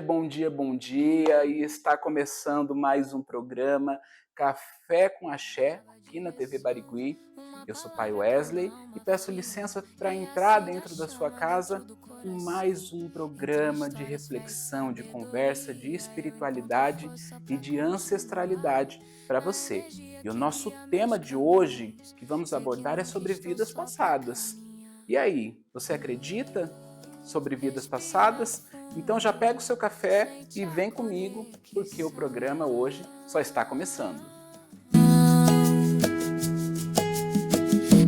bom dia, bom dia. E está começando mais um programa Café com Axé, aqui na TV Barigui. Eu sou o Pai Wesley e peço licença para entrar dentro da sua casa com mais um programa de reflexão, de conversa, de espiritualidade e de ancestralidade para você. E o nosso tema de hoje que vamos abordar é sobre vidas passadas. E aí, você acredita sobre vidas passadas? Então já pega o seu café e vem comigo, porque o programa hoje só está começando.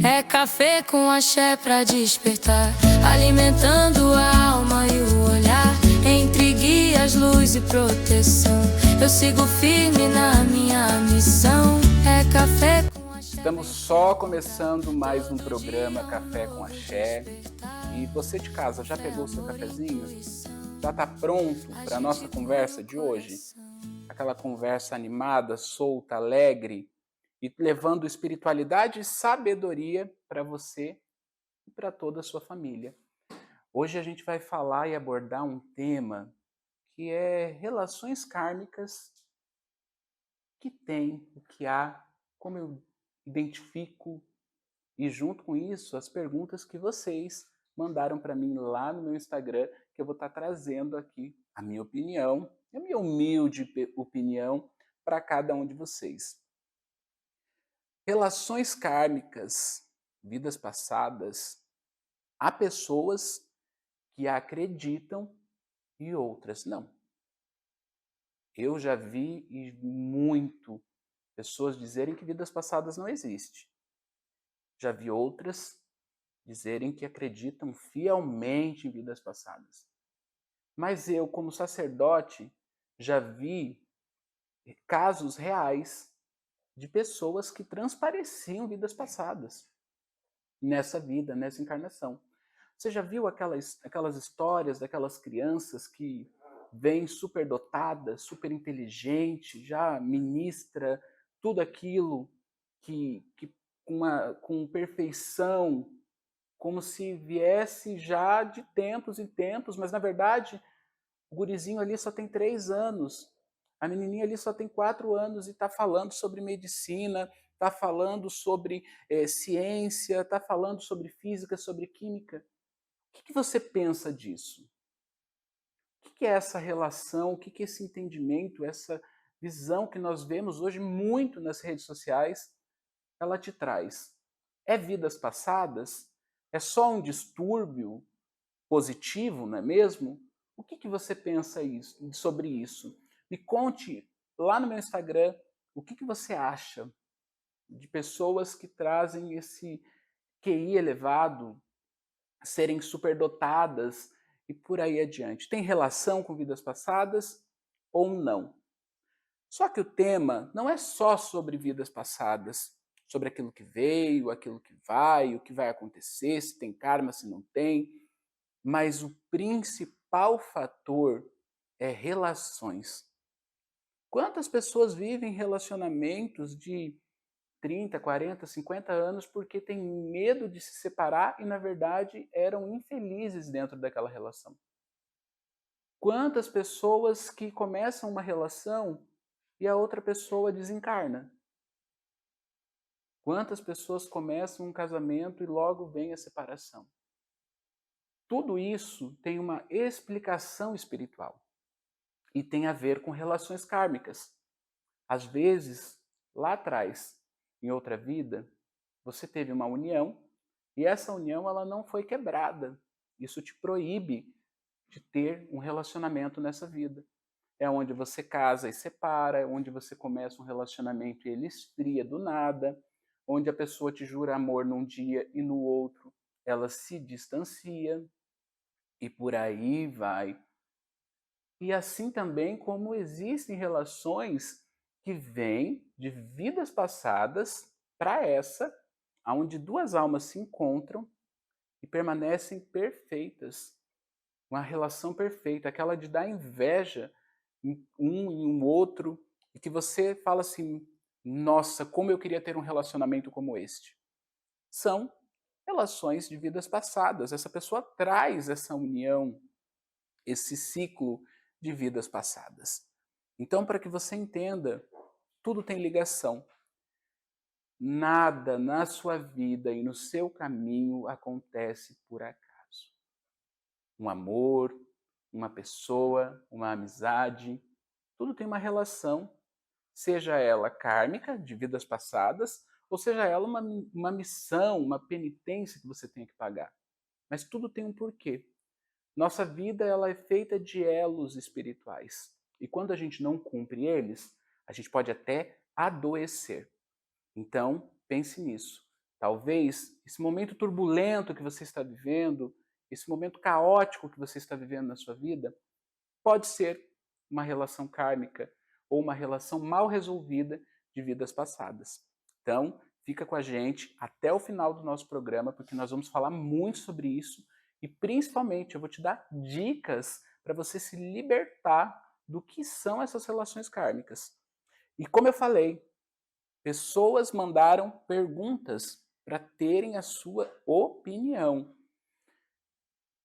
É café com axé pra despertar, alimentando a alma e o olhar. Entre guias, luz e proteção, eu sigo firme na minha missão. É café com axé. Estamos só começando mais um programa Café com Axé. E você de casa já pegou o seu cafezinho? Já está pronto para a nossa conversa de hoje? Aquela conversa animada, solta, alegre e levando espiritualidade e sabedoria para você e para toda a sua família. Hoje a gente vai falar e abordar um tema que é relações kármicas, que tem, o que há, como eu identifico e junto com isso as perguntas que vocês mandaram para mim lá no meu Instagram, que eu vou estar trazendo aqui a minha opinião, a minha humilde opinião para cada um de vocês. Relações kármicas, vidas passadas, há pessoas que acreditam e outras não. Eu já vi e muito pessoas dizerem que vidas passadas não existem. Já vi outras dizerem que acreditam fielmente em vidas passadas. Mas eu, como sacerdote, já vi casos reais de pessoas que transpareciam vidas passadas nessa vida, nessa encarnação. Você já viu aquelas histórias daquelas crianças que vêm superdotadas, super inteligente, já ministra tudo aquilo que com perfeição, como se viesse já de tempos em tempos, mas na verdade o gurizinho ali só tem 3 anos, a menininha ali só tem 4 anos e está falando sobre medicina, está falando sobre ciência, está falando sobre física, sobre química. O que você pensa disso? O que é essa relação, o que é esse entendimento, essa visão que nós vemos hoje muito nas redes sociais, ela te traz? É vidas passadas? É só um distúrbio positivo, não é mesmo? O que você pensa sobre isso? Me conte lá no meu Instagram o que você acha de pessoas que trazem esse QI elevado, serem superdotadas e por aí adiante. Tem relação com vidas passadas ou não? Só que o tema não é só sobre vidas passadas, sobre aquilo que veio, aquilo que vai, o que vai acontecer, se tem karma, se não tem, mas o principal fator é relações. Quantas pessoas vivem relacionamentos de 30, 40, 50 anos porque têm medo de se separar e, na verdade, eram infelizes dentro daquela relação? Quantas pessoas que começam uma relação e a outra pessoa desencarna? Quantas pessoas começam um casamento e logo vem a separação? Tudo isso tem uma explicação espiritual e tem a ver com relações kármicas. Às vezes, lá atrás, em outra vida, você teve uma união e essa união ela não foi quebrada. Isso te proíbe de ter um relacionamento nessa vida. É onde você casa e separa, é onde você começa um relacionamento e ele esfria do nada, onde a pessoa te jura amor num dia e no outro ela se distancia e por aí vai. E assim também como existem relações que vêm de vidas passadas para essa, onde duas almas se encontram e permanecem perfeitas. Uma relação perfeita, aquela de dar inveja em um outro, e que você fala assim, nossa, como eu queria ter um relacionamento como este. São relações de vidas passadas. Essa pessoa traz essa união, esse ciclo de vidas passadas. Então, para que você entenda, tudo tem ligação. Nada na sua vida e no seu caminho acontece por acaso. Um amor, uma pessoa, uma amizade, tudo tem uma relação, seja ela kármica, de vidas passadas, ou seja ela uma missão, uma penitência que você tem que pagar. Mas tudo tem um porquê. Nossa vida ela é feita de elos espirituais. E quando a gente não cumpre eles, a gente pode até adoecer. Então, pense nisso. Talvez esse momento turbulento que você está vivendo, esse momento caótico que você está vivendo na sua vida, pode ser uma relação kármica ou uma relação mal resolvida de vidas passadas. Então, fica com a gente até o final do nosso programa, porque nós vamos falar muito sobre isso e, principalmente, eu vou te dar dicas para você se libertar do que são essas relações kármicas. E como eu falei, pessoas mandaram perguntas para terem a sua opinião.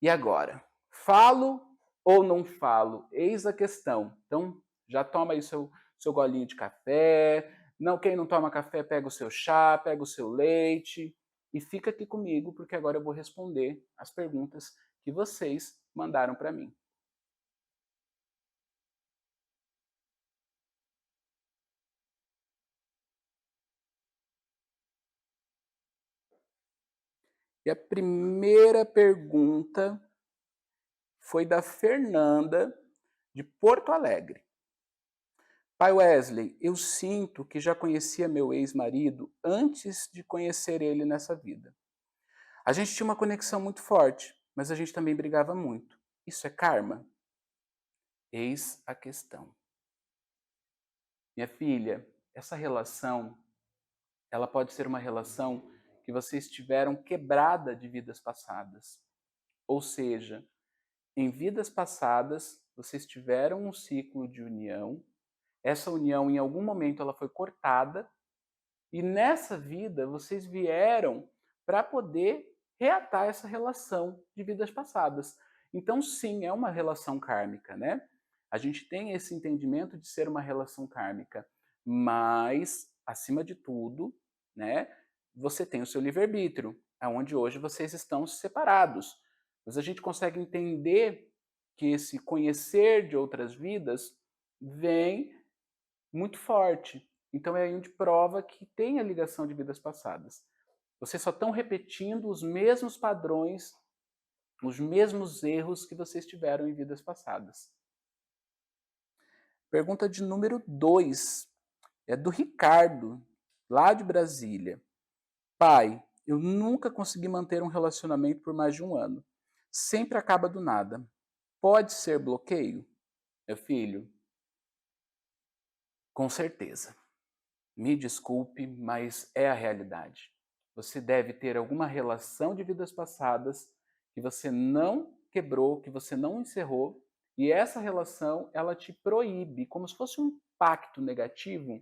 E agora? Falo ou não falo? Eis a questão. Então, já toma aí seu golinho de café. Não, quem não toma café, pega o seu chá, pega o seu leite. E fica aqui comigo, porque agora eu vou responder as perguntas que vocês mandaram para mim. E a primeira pergunta foi da Fernanda, de Porto Alegre. Pai Wesley, eu sinto que já conhecia meu ex-marido antes de conhecer ele nessa vida. A gente tinha uma conexão muito forte, mas a gente também brigava muito. Isso é karma? Eis a questão. Minha filha, essa relação, ela pode ser uma relação que vocês tiveram quebrada de vidas passadas. Ou seja, em vidas passadas, vocês tiveram um ciclo de união. Essa união, em algum momento, ela foi cortada. E nessa vida, vocês vieram para poder reatar essa relação de vidas passadas. Então, sim, é uma relação kármica, né? A gente tem esse entendimento de ser uma relação kármica. Mas, acima de tudo, né, você tem o seu livre-arbítrio, onde hoje vocês estão separados. Mas a gente consegue entender que esse conhecer de outras vidas vem muito forte. Então é aí onde prova que tem a ligação de vidas passadas. Vocês só estão repetindo os mesmos padrões, os mesmos erros que vocês tiveram em vidas passadas. Pergunta de número 2. É do Ricardo, lá de Brasília. Pai, eu nunca consegui manter um relacionamento por mais de 1 ano. Sempre acaba do nada. Pode ser bloqueio? Meu filho, com certeza. Me desculpe, mas é a realidade. Você deve ter alguma relação de vidas passadas que você não quebrou, que você não encerrou, e essa relação, ela te proíbe, como se fosse um pacto negativo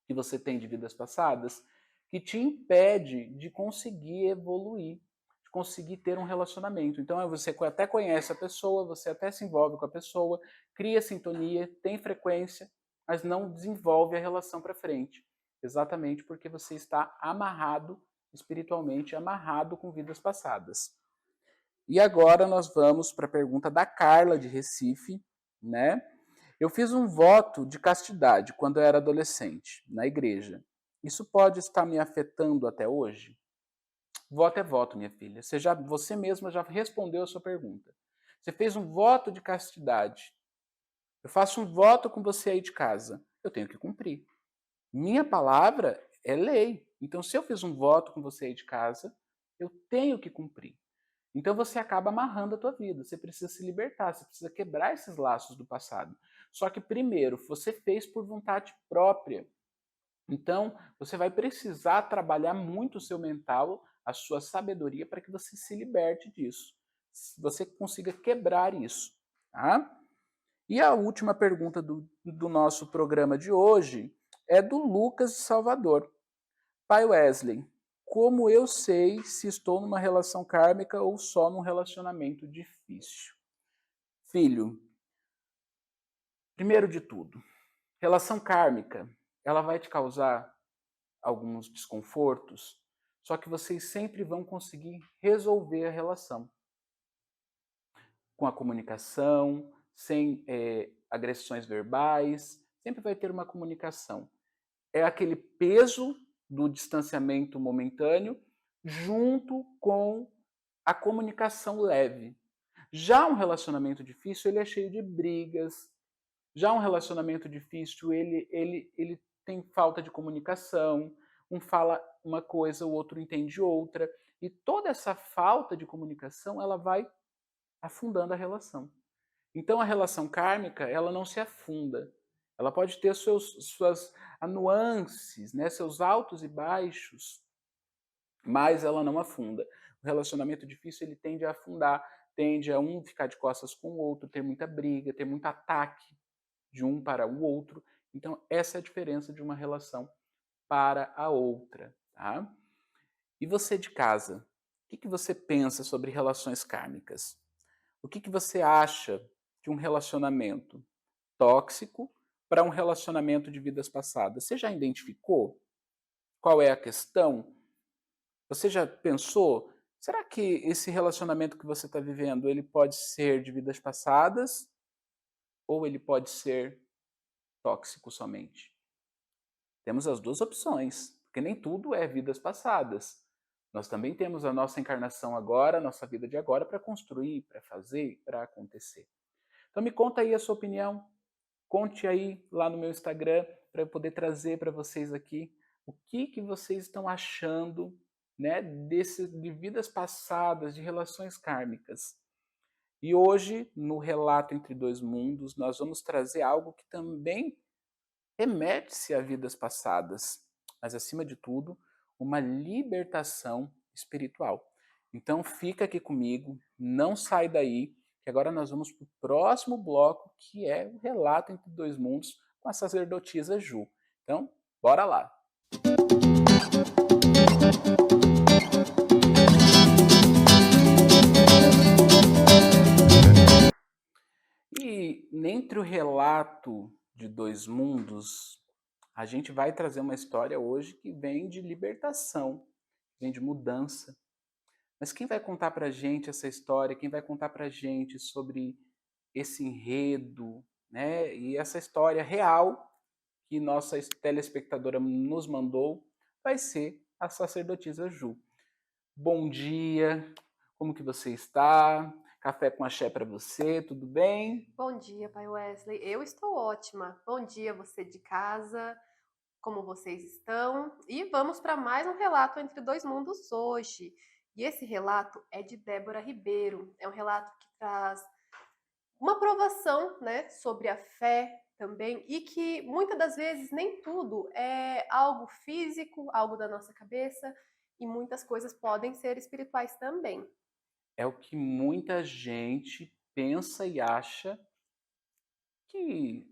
que você tem de vidas passadas, que te impede de conseguir evoluir, de conseguir ter um relacionamento. Então, você até conhece a pessoa, você até se envolve com a pessoa, cria sintonia, tem frequência, mas não desenvolve a relação para frente. Exatamente porque você está amarrado, espiritualmente amarrado com vidas passadas. E agora nós vamos para a pergunta da Carla, de Recife, né? Eu fiz um voto de castidade quando eu era adolescente, na igreja. Isso pode estar me afetando até hoje? Voto é voto, minha filha. Você mesma já respondeu a sua pergunta. Você fez um voto de castidade. Eu faço um voto com você aí de casa. Eu tenho que cumprir. Minha palavra é lei. Então, se eu fiz um voto com você aí de casa, eu tenho que cumprir. Então, você acaba amarrando a tua vida. Você precisa se libertar, você precisa quebrar esses laços do passado. Só que, primeiro, você fez por vontade própria. Então, você vai precisar trabalhar muito o seu mental, a sua sabedoria, para que você se liberte disso. Você consiga quebrar isso. Tá? E a última pergunta do nosso programa de hoje é do Lucas de Salvador. Pai Wesley, como eu sei se estou numa relação kármica ou só num relacionamento difícil? Filho, Primeiro de tudo, relação kármica, ela vai te causar alguns desconfortos, só que vocês sempre vão conseguir resolver a relação. Com a comunicação, sem agressões verbais, sempre vai ter uma comunicação. É aquele peso do distanciamento momentâneo junto com a comunicação leve. Já um relacionamento difícil, ele é cheio de brigas. Já um relacionamento difícil, ele tem falta de comunicação. Um fala uma coisa, o outro entende outra. E toda essa falta de comunicação, ela vai afundando a relação. Então, a relação kármica, ela não se afunda. Ela pode ter suas nuances, né, seus altos e baixos, mas ela não afunda. O relacionamento difícil, ele tende a afundar, tende a um ficar de costas com o outro, ter muita briga, ter muito ataque de um para o outro. Então, essa é a diferença de uma relação para a outra. Tá? E você de casa, o que você pensa sobre relações kármicas? O que você acha de um relacionamento tóxico para um relacionamento de vidas passadas? Você já identificou qual é a questão? Você já pensou? Será que esse relacionamento que você está vivendo, ele pode ser de vidas passadas ou ele pode ser tóxico somente? Temos as duas opções, porque nem tudo é vidas passadas. Nós também temos a nossa encarnação agora, a nossa vida de agora para construir, para fazer, para acontecer. Então me conta aí a sua opinião, conte aí lá no meu Instagram para eu poder trazer para vocês aqui o que vocês estão achando, né, de vidas passadas, de relações kármicas. E hoje, no Relato Entre Dois Mundos, nós vamos trazer algo que também remete-se a vidas passadas, mas acima de tudo, uma libertação espiritual. Então fica aqui comigo, não sai daí, que agora nós vamos para o próximo bloco, que é o Relato Entre Dois Mundos com a sacerdotisa Ju. Então, bora lá! E entre o Relato de Dois Mundos, a gente vai trazer uma história hoje que vem de libertação, vem de mudança. Mas quem vai contar pra gente essa história, quem vai contar pra gente sobre esse enredo, né? E essa história real que nossa telespectadora nos mandou, vai ser a sacerdotisa Ju. Bom dia, como que você está? Café com axé para você, tudo bem? Bom dia, Pai Wesley. Eu estou ótima. Bom dia, você de casa. Como vocês estão? E vamos para mais um relato entre dois mundos hoje. E esse relato é de Débora Ribeiro. É um relato que traz uma provação, né, sobre a fé também, e que muitas das vezes nem tudo é algo físico, algo da nossa cabeça, e muitas coisas podem ser espirituais também. É o que muita gente pensa e acha que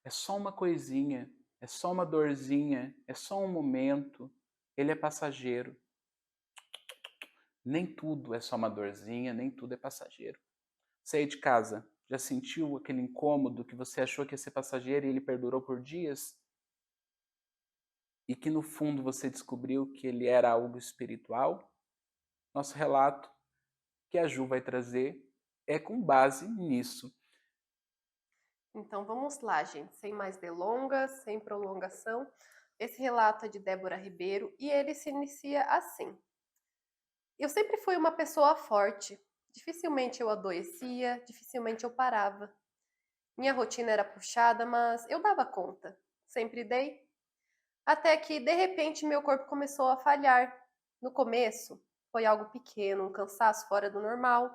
é só uma coisinha, é só uma dorzinha, é só um momento, ele é passageiro. Nem tudo é só uma dorzinha, nem tudo é passageiro. Sair de casa, já sentiu aquele incômodo que você achou que ia ser passageiro e ele perdurou por dias? E que no fundo você descobriu que ele era algo espiritual? Nosso relato, que a Ju vai trazer, é com base nisso. Então vamos lá, gente, sem mais delongas, sem prolongação. Esse relato é de Débora Ribeiro e ele se inicia assim. Eu sempre fui uma pessoa forte. Dificilmente eu adoecia, dificilmente eu parava. Minha rotina era puxada, mas eu dava conta. Sempre dei. Até que, de repente, meu corpo começou a falhar. No começo, foi algo pequeno, um cansaço fora do normal.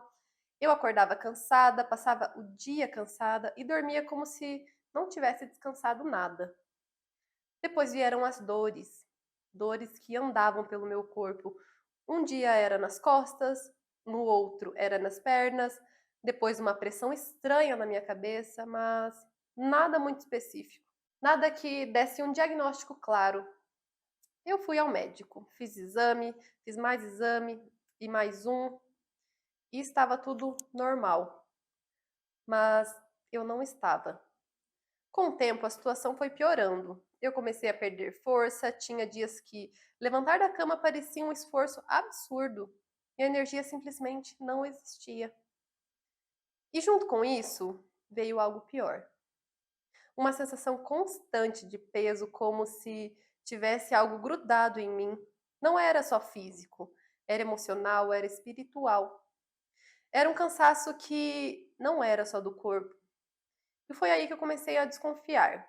Eu acordava cansada, passava o dia cansada e dormia como se não tivesse descansado nada. Depois vieram as dores, dores que andavam pelo meu corpo. Um dia era nas costas, no outro era nas pernas, depois uma pressão estranha na minha cabeça, mas nada muito específico. Nada que desse um diagnóstico claro. Eu fui ao médico, fiz exame, fiz mais exame e mais um, e estava tudo normal. Mas eu não estava. Com o tempo, a situação foi piorando. Eu comecei a perder força, tinha dias que levantar da cama parecia um esforço absurdo e a energia simplesmente não existia. E junto com isso, veio algo pior. Uma sensação constante de peso, como se tivesse algo grudado em mim. Não era só físico, era emocional, era espiritual. Era um cansaço que não era só do corpo. E foi aí que eu comecei a desconfiar,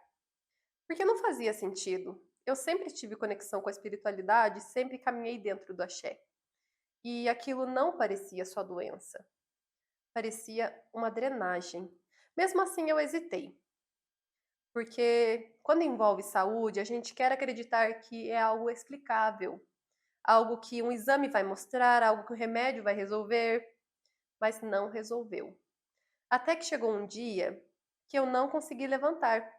porque não fazia sentido. Eu sempre tive conexão com a espiritualidade, sempre caminhei dentro do axé. E aquilo não parecia só doença, parecia uma drenagem. Mesmo assim, eu hesitei, porque quando envolve saúde, a gente quer acreditar que é algo explicável, algo que um exame vai mostrar, algo que o remédio vai resolver, mas não resolveu. Até que chegou um dia que eu não consegui levantar.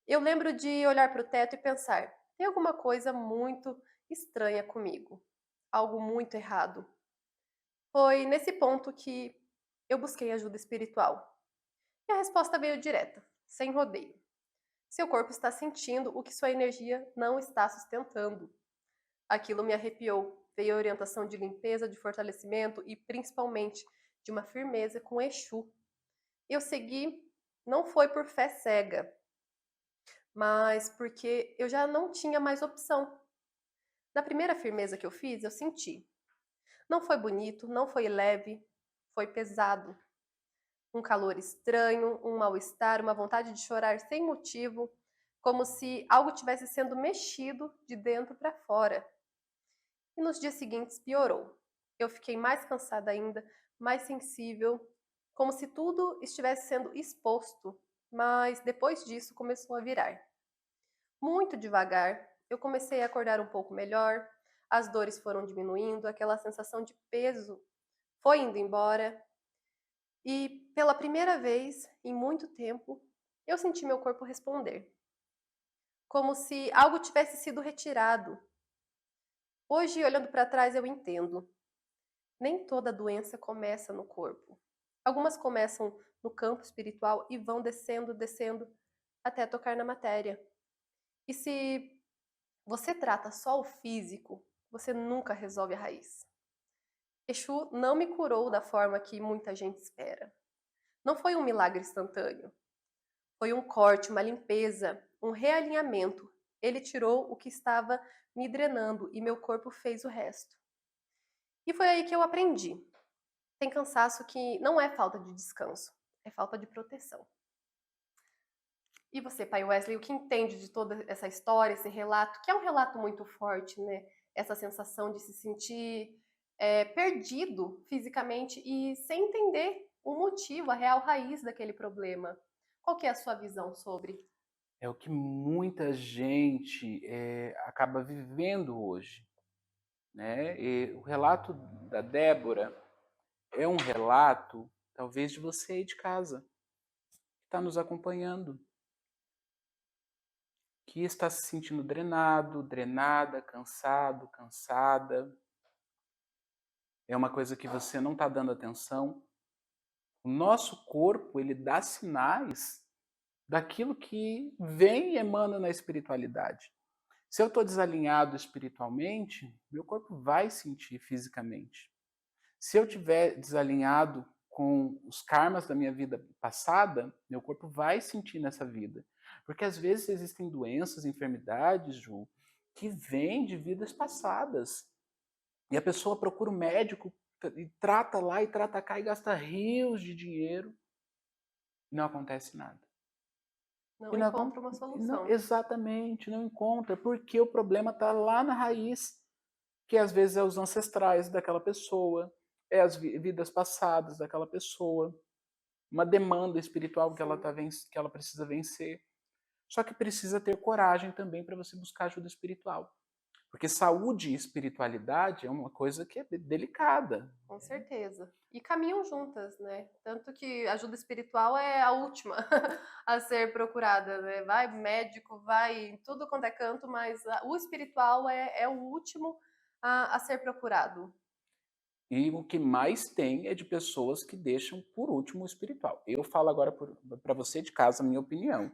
Eu lembro de olhar para o teto e pensar: tem alguma coisa muito estranha comigo, algo muito errado. Foi nesse ponto que eu busquei ajuda espiritual. E a resposta veio direta, sem rodeio. Seu corpo está sentindo o que sua energia não está sustentando. Aquilo me arrepiou. Veio a orientação de limpeza, de fortalecimento e principalmente de uma firmeza com Exu. Eu segui, não foi por fé cega, mas porque eu já não tinha mais opção. Na primeira firmeza que eu fiz, eu senti. Não foi bonito, não foi leve, foi pesado. Um calor estranho, um mal-estar, uma vontade de chorar sem motivo, como se algo tivesse sendo mexido de dentro para fora. E nos dias seguintes piorou. Eu fiquei mais cansada ainda, mais sensível, como se tudo estivesse sendo exposto, mas depois disso começou a virar. Muito devagar, eu comecei a acordar um pouco melhor, as dores foram diminuindo, aquela sensação de peso foi indo embora e, pela primeira vez em muito tempo, eu senti meu corpo responder, como se algo tivesse sido retirado. Hoje, olhando para trás, eu entendo. Nem toda doença começa no corpo. Algumas começam no campo espiritual e vão descendo, descendo, até tocar na matéria. E se você trata só o físico, você nunca resolve a raiz. Exu não me curou da forma que muita gente espera. Não foi um milagre instantâneo. Foi um corte, uma limpeza, um realinhamento. Ele tirou o que estava me drenando e meu corpo fez o resto. E foi aí que eu aprendi. Tem cansaço que não é falta de descanso, é falta de proteção. E você, pai Wesley, o que entende de toda essa história, esse relato, que é um relato muito forte, né? Essa sensação de se sentir perdido fisicamente e sem entender o motivo, a real raiz daquele problema. Qual que é a sua visão sobre? É o que muita gente acaba vivendo hoje, né? E o relato da Débora é um relato, talvez, de você aí de casa, que está nos acompanhando, que está se sentindo drenado, drenada, cansado, cansada. É uma coisa que você não está dando atenção. O nosso corpo, ele dá sinais daquilo que vem e emana na espiritualidade. Se eu estou desalinhado espiritualmente, meu corpo vai sentir fisicamente. Se eu estiver desalinhado com os karmas da minha vida passada, meu corpo vai sentir nessa vida. Porque às vezes existem doenças, enfermidades, Ju, que vêm de vidas passadas. E a pessoa procura um médico e trata lá e trata cá e gasta rios de dinheiro e não acontece nada. Não encontra uma solução. Exatamente, não encontra, porque o problema está lá na raiz, que às vezes é os ancestrais daquela pessoa, é as vidas passadas daquela pessoa, uma demanda espiritual que ela precisa vencer. Só que precisa ter coragem também para você buscar ajuda espiritual. Porque saúde e espiritualidade é uma coisa que é delicada. Com certeza. E caminham juntas, né? Tanto que a ajuda espiritual é a última a ser procurada, né? Vai médico, vai tudo quanto é canto, mas o espiritual é o último a ser procurado. E o que mais tem é de pessoas que deixam por último o espiritual. Eu falo agora para você de casa a minha opinião.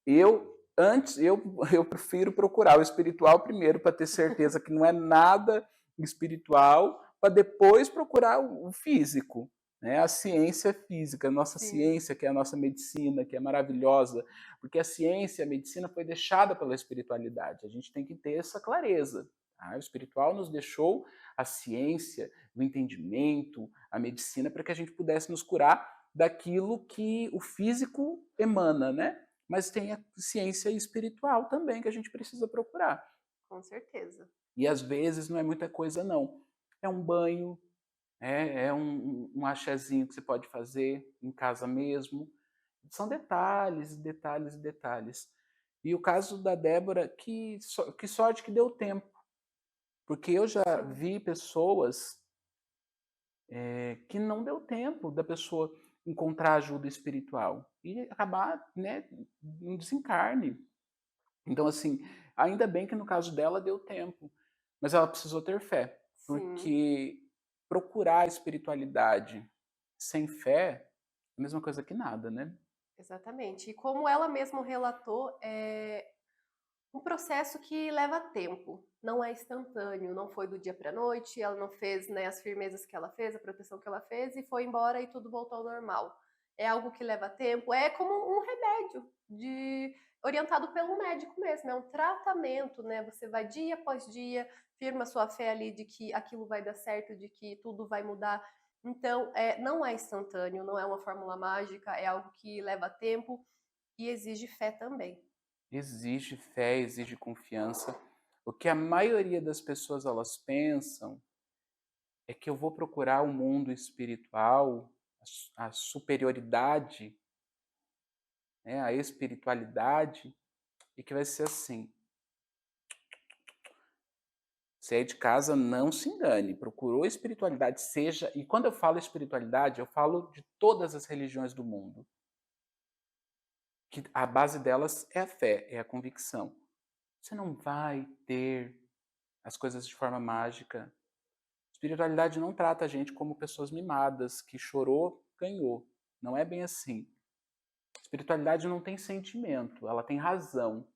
eu prefiro procurar o espiritual primeiro para ter certeza que não é nada espiritual, para depois procurar o físico, né? A ciência física, a nossa ciência, que é a nossa medicina, que é maravilhosa, porque a ciência e a medicina foi deixada pela espiritualidade. A gente tem que ter essa clareza. Tá? O espiritual nos deixou a ciência, o entendimento, a medicina, para que a gente pudesse nos curar daquilo que o físico emana, né? Mas tem a ciência espiritual também que a gente precisa procurar. Com certeza. E às vezes não é muita coisa, não. É um banho, é um axézinho que você pode fazer em casa mesmo. São detalhes, detalhes, detalhes. E o caso da Débora, que sorte que deu tempo. Porque eu já vi pessoas que não deu tempo da pessoa encontrar ajuda espiritual e acabar, né, um desencarne. Então, assim, ainda bem que no caso dela deu tempo, mas ela precisou ter fé, porque procurar a espiritualidade sem fé é a mesma coisa que nada, né? Exatamente. E como ela mesma relatou, é um processo que leva tempo, não é instantâneo, não foi do dia para a noite, ela não fez, né, as firmezas que ela fez, a proteção que ela fez e foi embora e tudo voltou ao normal. É algo que leva tempo, é como um remédio orientado pelo médico mesmo, é um tratamento, né? Você vai dia após dia, firma sua fé ali de que aquilo vai dar certo, de que tudo vai mudar. Então, não é instantâneo, não é uma fórmula mágica, é algo que leva tempo e exige fé também. Exige fé, exige confiança. O que a maioria das pessoas elas pensam é que eu vou procurar o mundo espiritual, a superioridade, né, a espiritualidade, e que vai ser assim. Se é de casa, não se engane. Procurou espiritualidade, seja... E quando eu falo espiritualidade, eu falo de todas as religiões do mundo. Que a base delas é a fé, é a convicção. Você não vai ter as coisas de forma mágica. Espiritualidade não trata a gente como pessoas mimadas, que chorou, ganhou. Não é bem assim. Espiritualidade não tem sentimento, ela tem razão.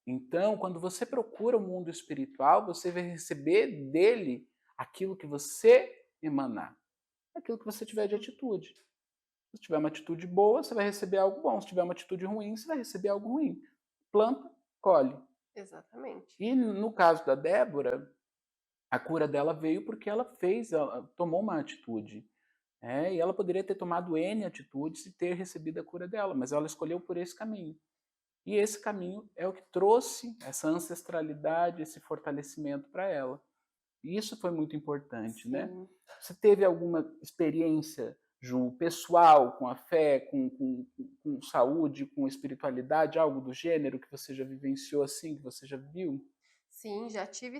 Então, quando você procura o mundo espiritual, você vai receber dele aquilo que você emanar, aquilo que você tiver de atitude. Se tiver uma atitude boa, você vai receber algo bom. Se tiver uma atitude ruim, você vai receber algo ruim. Planta, colhe. Exatamente. E no caso da Débora, a cura dela veio porque ela tomou uma atitude. E ela poderia ter tomado N atitudes e ter recebido a cura dela, mas ela escolheu por esse caminho. E esse caminho é o que trouxe essa ancestralidade, esse fortalecimento para ela. E isso foi muito importante, né? Você teve alguma experiência, Ju, pessoal, com a fé, com saúde, com espiritualidade, algo do gênero que você já vivenciou assim, que você já viu? Sim, já tive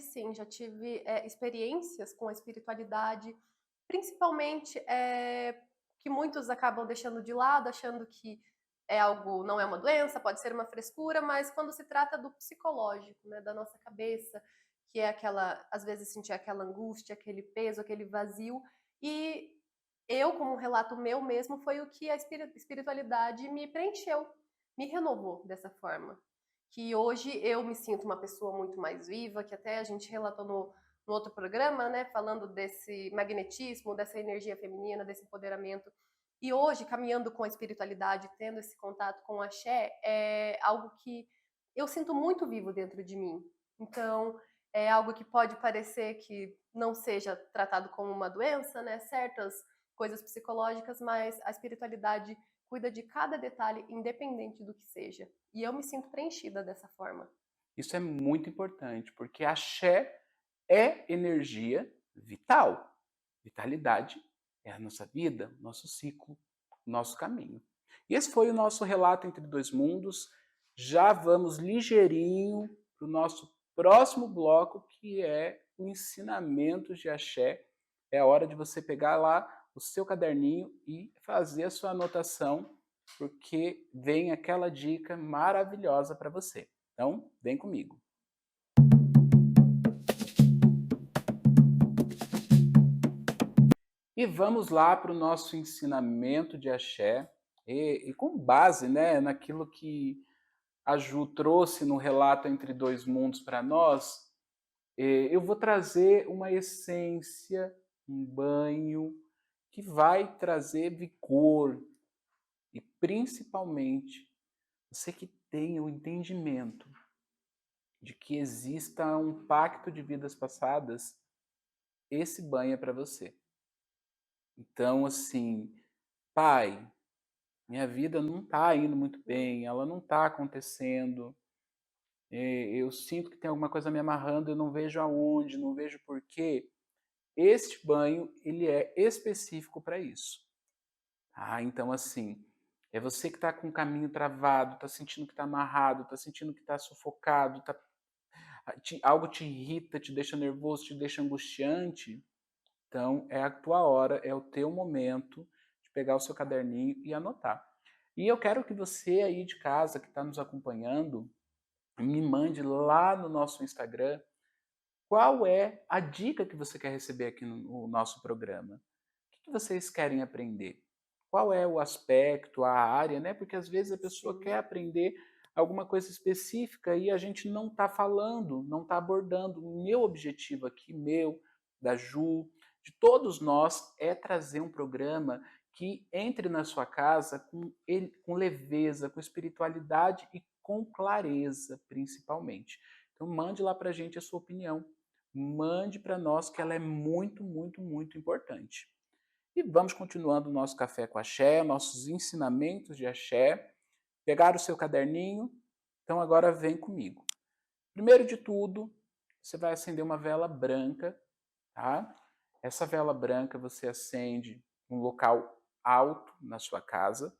experiências com a espiritualidade, principalmente que muitos acabam deixando de lado, achando que é algo, não é uma doença, pode ser uma frescura, mas quando se trata do psicológico, né, da nossa cabeça, que é às vezes sentir aquela angústia, aquele peso, aquele vazio, e eu, como um relato meu mesmo, foi o que a espiritualidade me preencheu, me renovou dessa forma. Que hoje eu me sinto uma pessoa muito mais viva, que até a gente relatou no outro programa, né, falando desse magnetismo, dessa energia feminina, desse empoderamento. E hoje, caminhando com a espiritualidade, tendo esse contato com o axé, é algo que eu sinto muito vivo dentro de mim. Então, é algo que pode parecer que não seja tratado como uma doença, né, certas coisas psicológicas, mas a espiritualidade cuida de cada detalhe, independente do que seja. E eu me sinto preenchida dessa forma. Isso é muito importante, porque axé é energia vital. Vitalidade é a nossa vida, nosso ciclo, nosso caminho. E esse foi o nosso relato entre dois mundos. Já vamos ligeirinho para o nosso próximo bloco, que é o ensinamento de axé. É a hora de você pegar lá o seu caderninho e fazer a sua anotação, porque vem aquela dica maravilhosa para você. Então, vem comigo. E vamos lá para o nosso ensinamento de axé, e com base, né, naquilo que a Ju trouxe no relato Entre Dois Mundos para nós, eu vou trazer uma essência, um banho que vai trazer vigor e principalmente você que tenha o entendimento de que exista um pacto de vidas passadas, esse banho é para você. Então, assim, pai, minha vida não está indo muito bem, ela não está acontecendo, eu sinto que tem alguma coisa me amarrando, eu não vejo aonde, não vejo porquê. Este banho, ele é específico para isso. Então, assim, é você que está com o caminho travado, está sentindo que está amarrado, está sentindo que está sufocado, algo te irrita, te deixa nervoso, te deixa angustiante. Então, é a tua hora, é o teu momento de pegar o seu caderninho e anotar. E eu quero que você aí de casa, que está nos acompanhando, me mande lá no nosso Instagram qual é a dica que você quer receber aqui no nosso programa. O que vocês querem aprender? Qual é o aspecto, a área, né? Porque às vezes a pessoa quer aprender alguma coisa específica e a gente não está falando, não está abordando. O meu objetivo aqui, da Ju, de todos nós, é trazer um programa que entre na sua casa com leveza, com espiritualidade e com clareza, principalmente. Então mande lá para a gente a sua opinião. Mande para nós que ela é muito, muito, muito importante. E vamos continuando o nosso Café com Axé, nossos ensinamentos de Axé. Pegar o seu caderninho? Então agora vem comigo. Primeiro de tudo, você vai acender uma vela branca, tá? Essa vela branca você acende em um local alto na sua casa.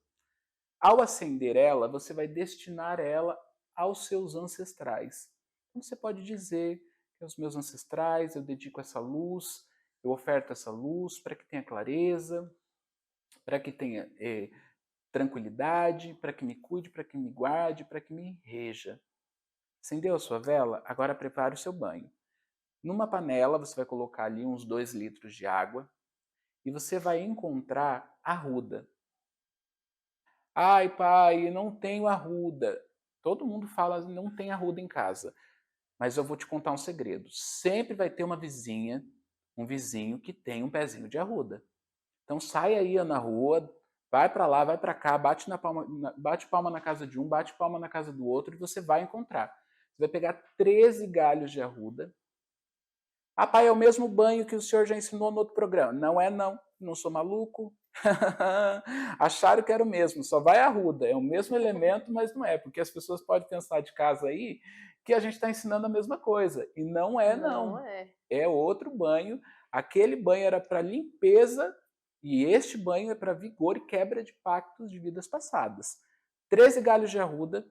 Ao acender ela, você vai destinar ela aos seus ancestrais. Então você pode dizer que aos meus ancestrais eu dedico essa luz, eu oferto essa luz para que tenha clareza, para que tenha tranquilidade, para que me cuide, para que me guarde, para que me reja. Acendeu a sua vela? Agora prepare o seu banho. Numa panela você vai colocar ali uns 2 litros de água e você vai encontrar arruda. Ai, pai, não tenho arruda. Todo mundo fala não tem arruda em casa. Mas eu vou te contar um segredo. Sempre vai ter uma vizinha, um vizinho que tem um pezinho de arruda. Então sai aí na rua, vai para lá, vai para cá, bate palma na casa de um, bate palma na casa do outro e você vai encontrar. Você vai pegar 13 galhos de arruda. Ah, pai, é o mesmo banho que o senhor já ensinou no outro programa. Não é não, não sou maluco. Acharam que era o mesmo, só vai arruda. É o mesmo elemento, mas não é, porque as pessoas podem pensar de casa aí que a gente está ensinando a mesma coisa. E não é, não. Não é. É outro banho. Aquele banho era para limpeza e este banho é para vigor e quebra de pactos de vidas passadas. 13 galhos de arruda.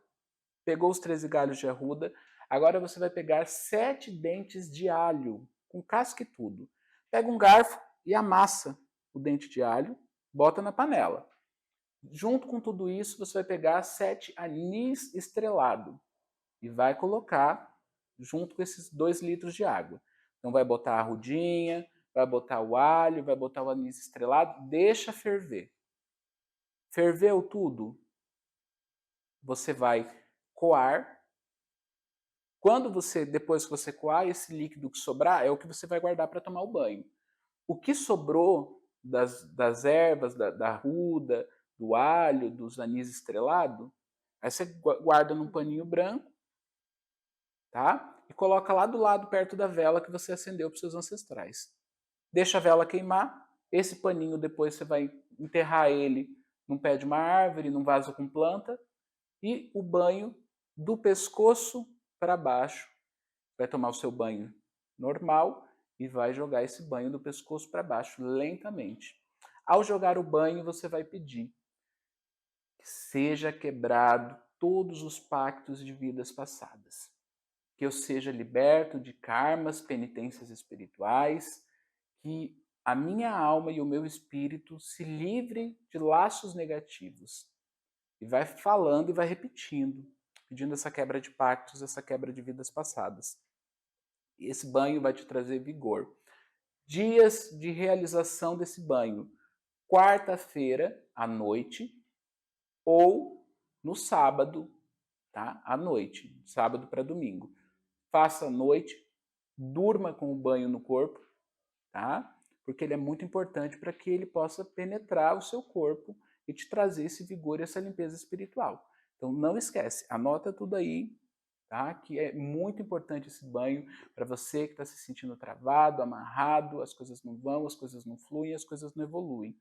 Pegou os 13 galhos de arruda. Agora você vai pegar 7 dentes de alho, com casca e tudo. Pega um garfo e amassa o dente de alho, bota na panela. Junto com tudo isso, você vai pegar 7 anis estrelado e vai colocar junto com esses 2 litros de água. Então vai botar a arrudinha, vai botar o alho, vai botar o anis estrelado, deixa ferver. Ferveu tudo? Você vai coar. Depois que você coar, esse líquido que sobrar é o que você vai guardar para tomar o banho. O que sobrou das ervas, da arruda, do alho, dos anis estrelado, aí você guarda num paninho branco, tá? E coloca lá do lado, perto da vela que você acendeu para os seus ancestrais. Deixa a vela queimar. Esse paninho depois você vai enterrar ele num pé de uma árvore, num vaso com planta. E o banho do pescoço para baixo. Vai tomar o seu banho normal e vai jogar esse banho do pescoço para baixo lentamente. Ao jogar o banho, você vai pedir que seja quebrado todos os pactos de vidas passadas. Que eu seja liberto de karmas, penitências espirituais, que a minha alma e o meu espírito se livrem de laços negativos. E vai falando e vai repetindo, pedindo essa quebra de pactos, essa quebra de vidas passadas. E esse banho vai te trazer vigor. Dias de realização desse banho: quarta-feira à noite ou no sábado, tá? À noite, sábado para domingo. Faça à noite, durma com o banho no corpo, tá? Porque ele é muito importante para que ele possa penetrar o seu corpo e te trazer esse vigor e essa limpeza espiritual. Então não esquece, anota tudo aí, tá? Que é muito importante esse banho para você que está se sentindo travado, amarrado, as coisas não vão, as coisas não fluem, as coisas não evoluem.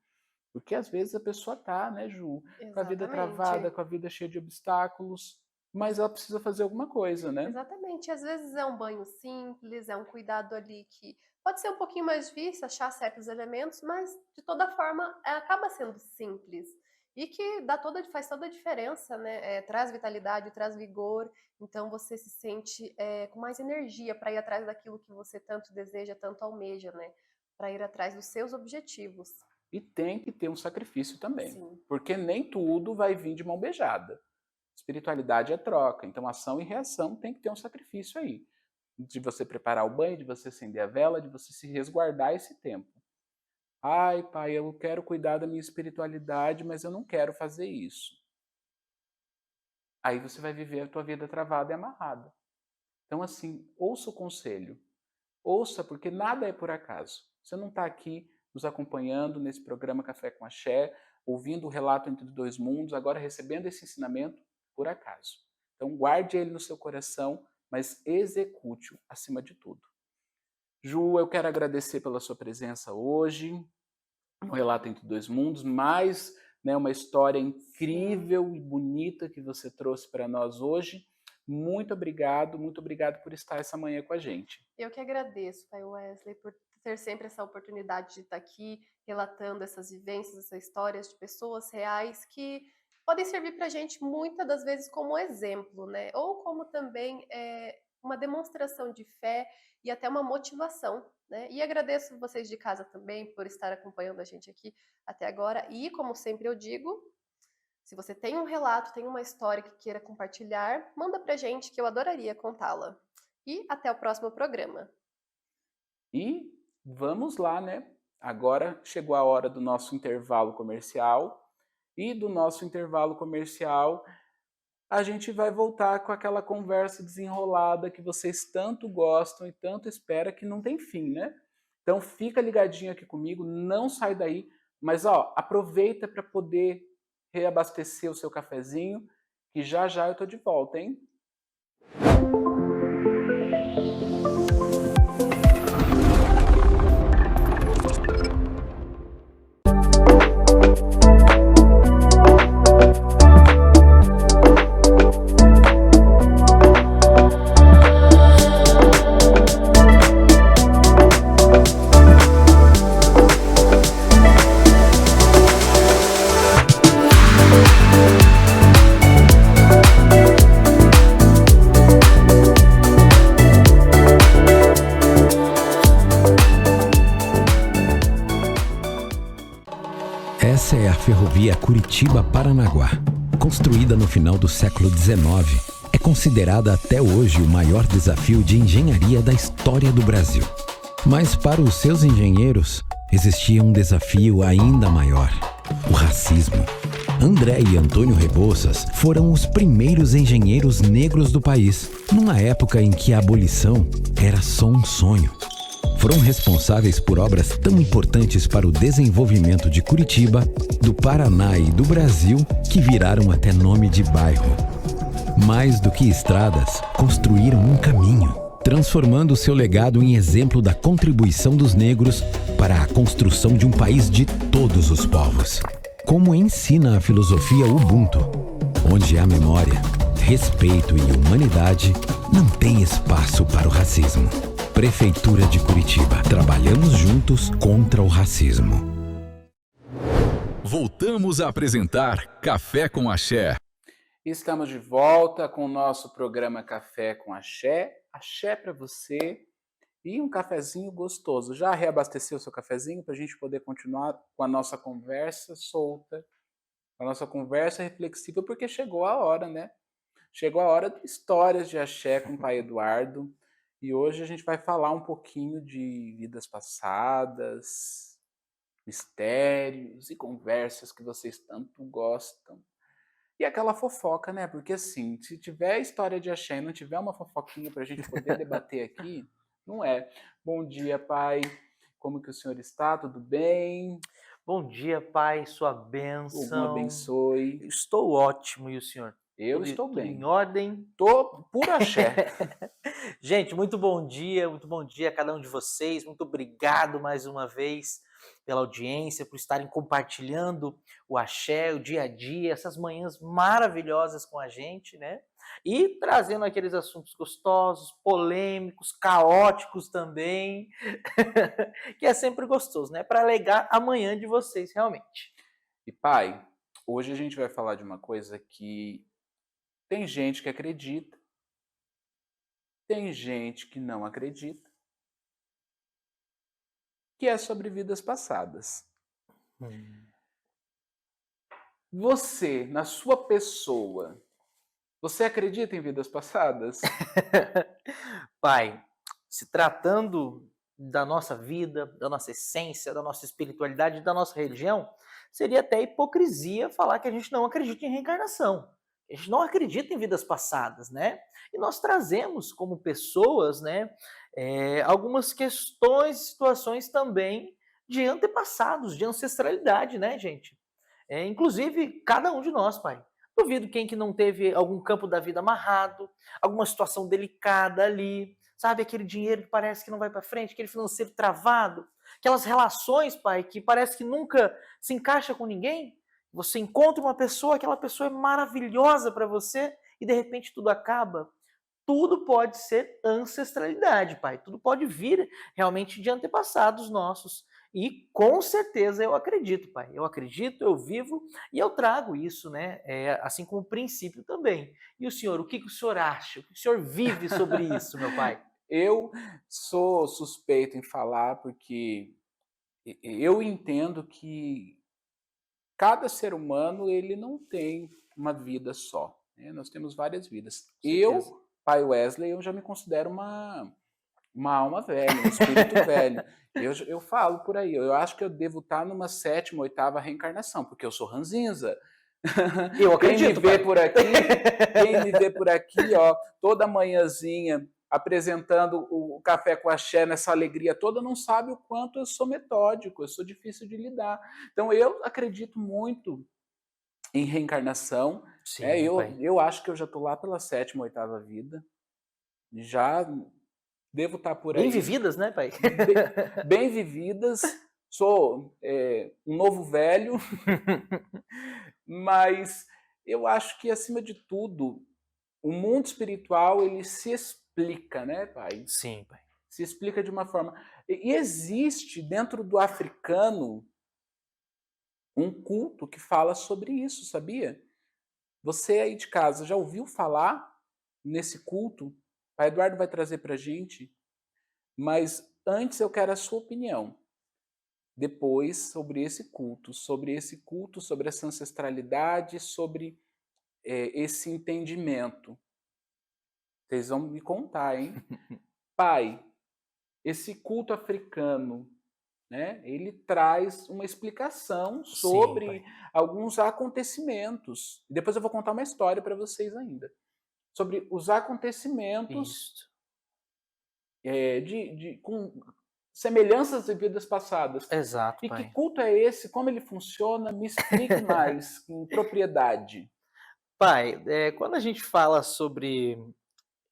Porque às vezes a pessoa tá, né, Ju, com a vida travada, Exatamente. com a vida cheia de obstáculos, mas ela precisa fazer alguma coisa, né? Exatamente. Às vezes é um banho simples, é um cuidado ali que pode ser um pouquinho mais difícil, achar certos elementos, mas de toda forma acaba sendo simples. E que faz toda a diferença, né? Traz vitalidade, traz vigor, então você se sente com mais energia para ir atrás daquilo que você tanto deseja, tanto almeja, né? Para ir atrás dos seus objetivos. E tem que ter um sacrifício também, Sim. porque nem tudo vai vir de mão beijada. Espiritualidade é troca, então ação e reação tem que ter um sacrifício aí. De você preparar o banho, de você acender a vela, de você se resguardar esse tempo. Ai, pai, eu quero cuidar da minha espiritualidade, mas eu não quero fazer isso. Aí você vai viver a tua vida travada e amarrada. Então, assim, ouça o conselho. Ouça, porque nada é por acaso. Você não está aqui nos acompanhando nesse programa Café com Axé, ouvindo o relato entre dois mundos, agora recebendo esse ensinamento por acaso. Então, guarde ele no seu coração, mas execute-o acima de tudo. Ju, eu quero agradecer pela sua presença hoje, no Relato entre Dois Mundos, mais uma história incrível e bonita que você trouxe para nós hoje. Muito obrigado por estar essa manhã com a gente. Eu que agradeço, Pai Wesley, por ter sempre essa oportunidade de estar aqui relatando essas vivências, essas histórias de pessoas reais que podem servir para a gente muitas das vezes como exemplo, né? Ou como também uma demonstração de fé e até uma motivação, né? E agradeço vocês de casa também por estar acompanhando a gente aqui até agora. E, como sempre eu digo, se você tem um relato, tem uma história que queira compartilhar, manda pra gente que eu adoraria contá-la. E até o próximo programa. E vamos lá, né? Agora chegou a hora do nosso intervalo comercial. E do nosso intervalo comercial, a gente vai voltar com aquela conversa desenrolada que vocês tanto gostam e tanto esperam, que não tem fim, né? Então fica ligadinho aqui comigo, não sai daí, mas aproveita para poder reabastecer o seu cafezinho, que já já eu tô de volta, hein? Essa é a ferrovia Curitiba-Paranaguá. Construída no final do século XIX, é considerada até hoje o maior desafio de engenharia da história do Brasil. Mas para os seus engenheiros, existia um desafio ainda maior: o racismo. André e Antônio Rebouças foram os primeiros engenheiros negros do país, numa época em que a abolição era só um sonho. Foram responsáveis por obras tão importantes para o desenvolvimento de Curitiba, do Paraná e do Brasil, que viraram até nome de bairro. Mais do que estradas, construíram um caminho, transformando seu legado em exemplo da contribuição dos negros para a construção de um país de todos os povos. Como ensina a filosofia Ubuntu, onde há memória, respeito e humanidade, não tem espaço para o racismo. Prefeitura de Curitiba. Trabalhamos juntos contra o racismo. Voltamos a apresentar Café com Axé. Estamos de volta com o nosso programa Café com Axé. Axé para você e um cafezinho gostoso. Já reabasteceu o seu cafezinho para a gente poder continuar com a nossa conversa solta, a nossa conversa reflexiva, porque chegou a hora, né? Chegou a hora de histórias de Axé com o Pai Eduardo. E hoje a gente vai falar um pouquinho de vidas passadas, mistérios e conversas que vocês tanto gostam. E aquela fofoca, né? Porque assim, se tiver história de axé e não tiver uma fofoquinha pra gente poder debater aqui, não é. Bom dia, pai. Como que o senhor está? Tudo bem? Bom dia, Pai, sua Ogum bênção. abençoe. Estou ótimo, e o senhor? Eu Tudo- estou tudo bem. em ordem? Tô puro axé. Gente, muito bom dia a cada um de vocês. Muito obrigado mais uma vez pela audiência, por estarem compartilhando o axé, o dia a dia, essas manhãs maravilhosas com a gente, né? E trazendo aqueles assuntos gostosos, polêmicos, caóticos também, que é sempre gostoso, né? Para alegar a manhã de vocês, realmente. E pai, hoje a gente vai falar de uma coisa que tem gente que acredita, tem gente que não acredita, que é sobre vidas passadas. Você, na sua pessoa, você acredita em vidas passadas? Pai, se tratando da nossa vida, da nossa essência, da nossa espiritualidade, da nossa religião, seria até hipocrisia falar que a gente não acredita em reencarnação. A gente não acredita em vidas passadas, né? E nós trazemos como pessoas, né, algumas questões, situações também de antepassados, de ancestralidade, né, gente? Inclusive, cada um de nós, pai. Duvido quem que não teve algum campo da vida amarrado, alguma situação delicada ali, sabe? Aquele dinheiro que parece que não vai para frente, aquele financeiro travado, aquelas relações, pai, que parece que nunca se encaixa com ninguém. Você encontra uma pessoa, aquela pessoa é maravilhosa para você e de repente tudo acaba. Tudo pode ser ancestralidade, pai. Tudo pode vir realmente de antepassados nossos. E com certeza eu acredito, pai. Eu acredito, eu vivo e eu trago isso, né? Assim como princípio também. E o senhor, o que o senhor acha? O que o senhor vive sobre isso, meu pai? Eu sou suspeito em falar porque eu entendo que cada ser humano ele não tem uma vida só, né? Nós temos várias vidas. Eu, pai Wesley, eu já me considero uma alma velha, um espírito velho. Eu falo por aí, eu acho que eu devo estar numa 7ª, 8ª reencarnação, porque eu sou ranzinza. Eu acredito, quem me vê por aqui, ó, toda manhãzinha apresentando o Café com Axé nessa alegria toda, não sabe o quanto eu sou metódico, eu sou difícil de lidar. Então eu acredito muito em reencarnação. Sim, eu acho que eu já estou lá pela 7ª, 8ª vida. Já devo estar por aí. Bem vividas, né, pai? Bem vividas. Sou um novo velho. Mas eu acho que, acima de tudo, o mundo espiritual, ele se explica, né, pai? Sim, pai. Se explica de uma forma... E existe, dentro do africano, um culto que fala sobre isso, sabia? Você aí de casa já ouviu falar nesse culto? O pai Eduardo vai trazer pra gente. Mas antes eu quero a sua opinião. Depois, sobre esse culto, sobre essa ancestralidade, sobre esse entendimento. Vocês vão me contar, hein? Pai, esse culto africano, né, ele traz uma explicação sobre alguns acontecimentos. Depois eu vou contar uma história para vocês ainda. Sobre os acontecimentos com semelhanças de vidas passadas. Exato, e pai. que culto é esse? Como ele funciona? Me explique mais, com propriedade. Pai, quando a gente fala sobre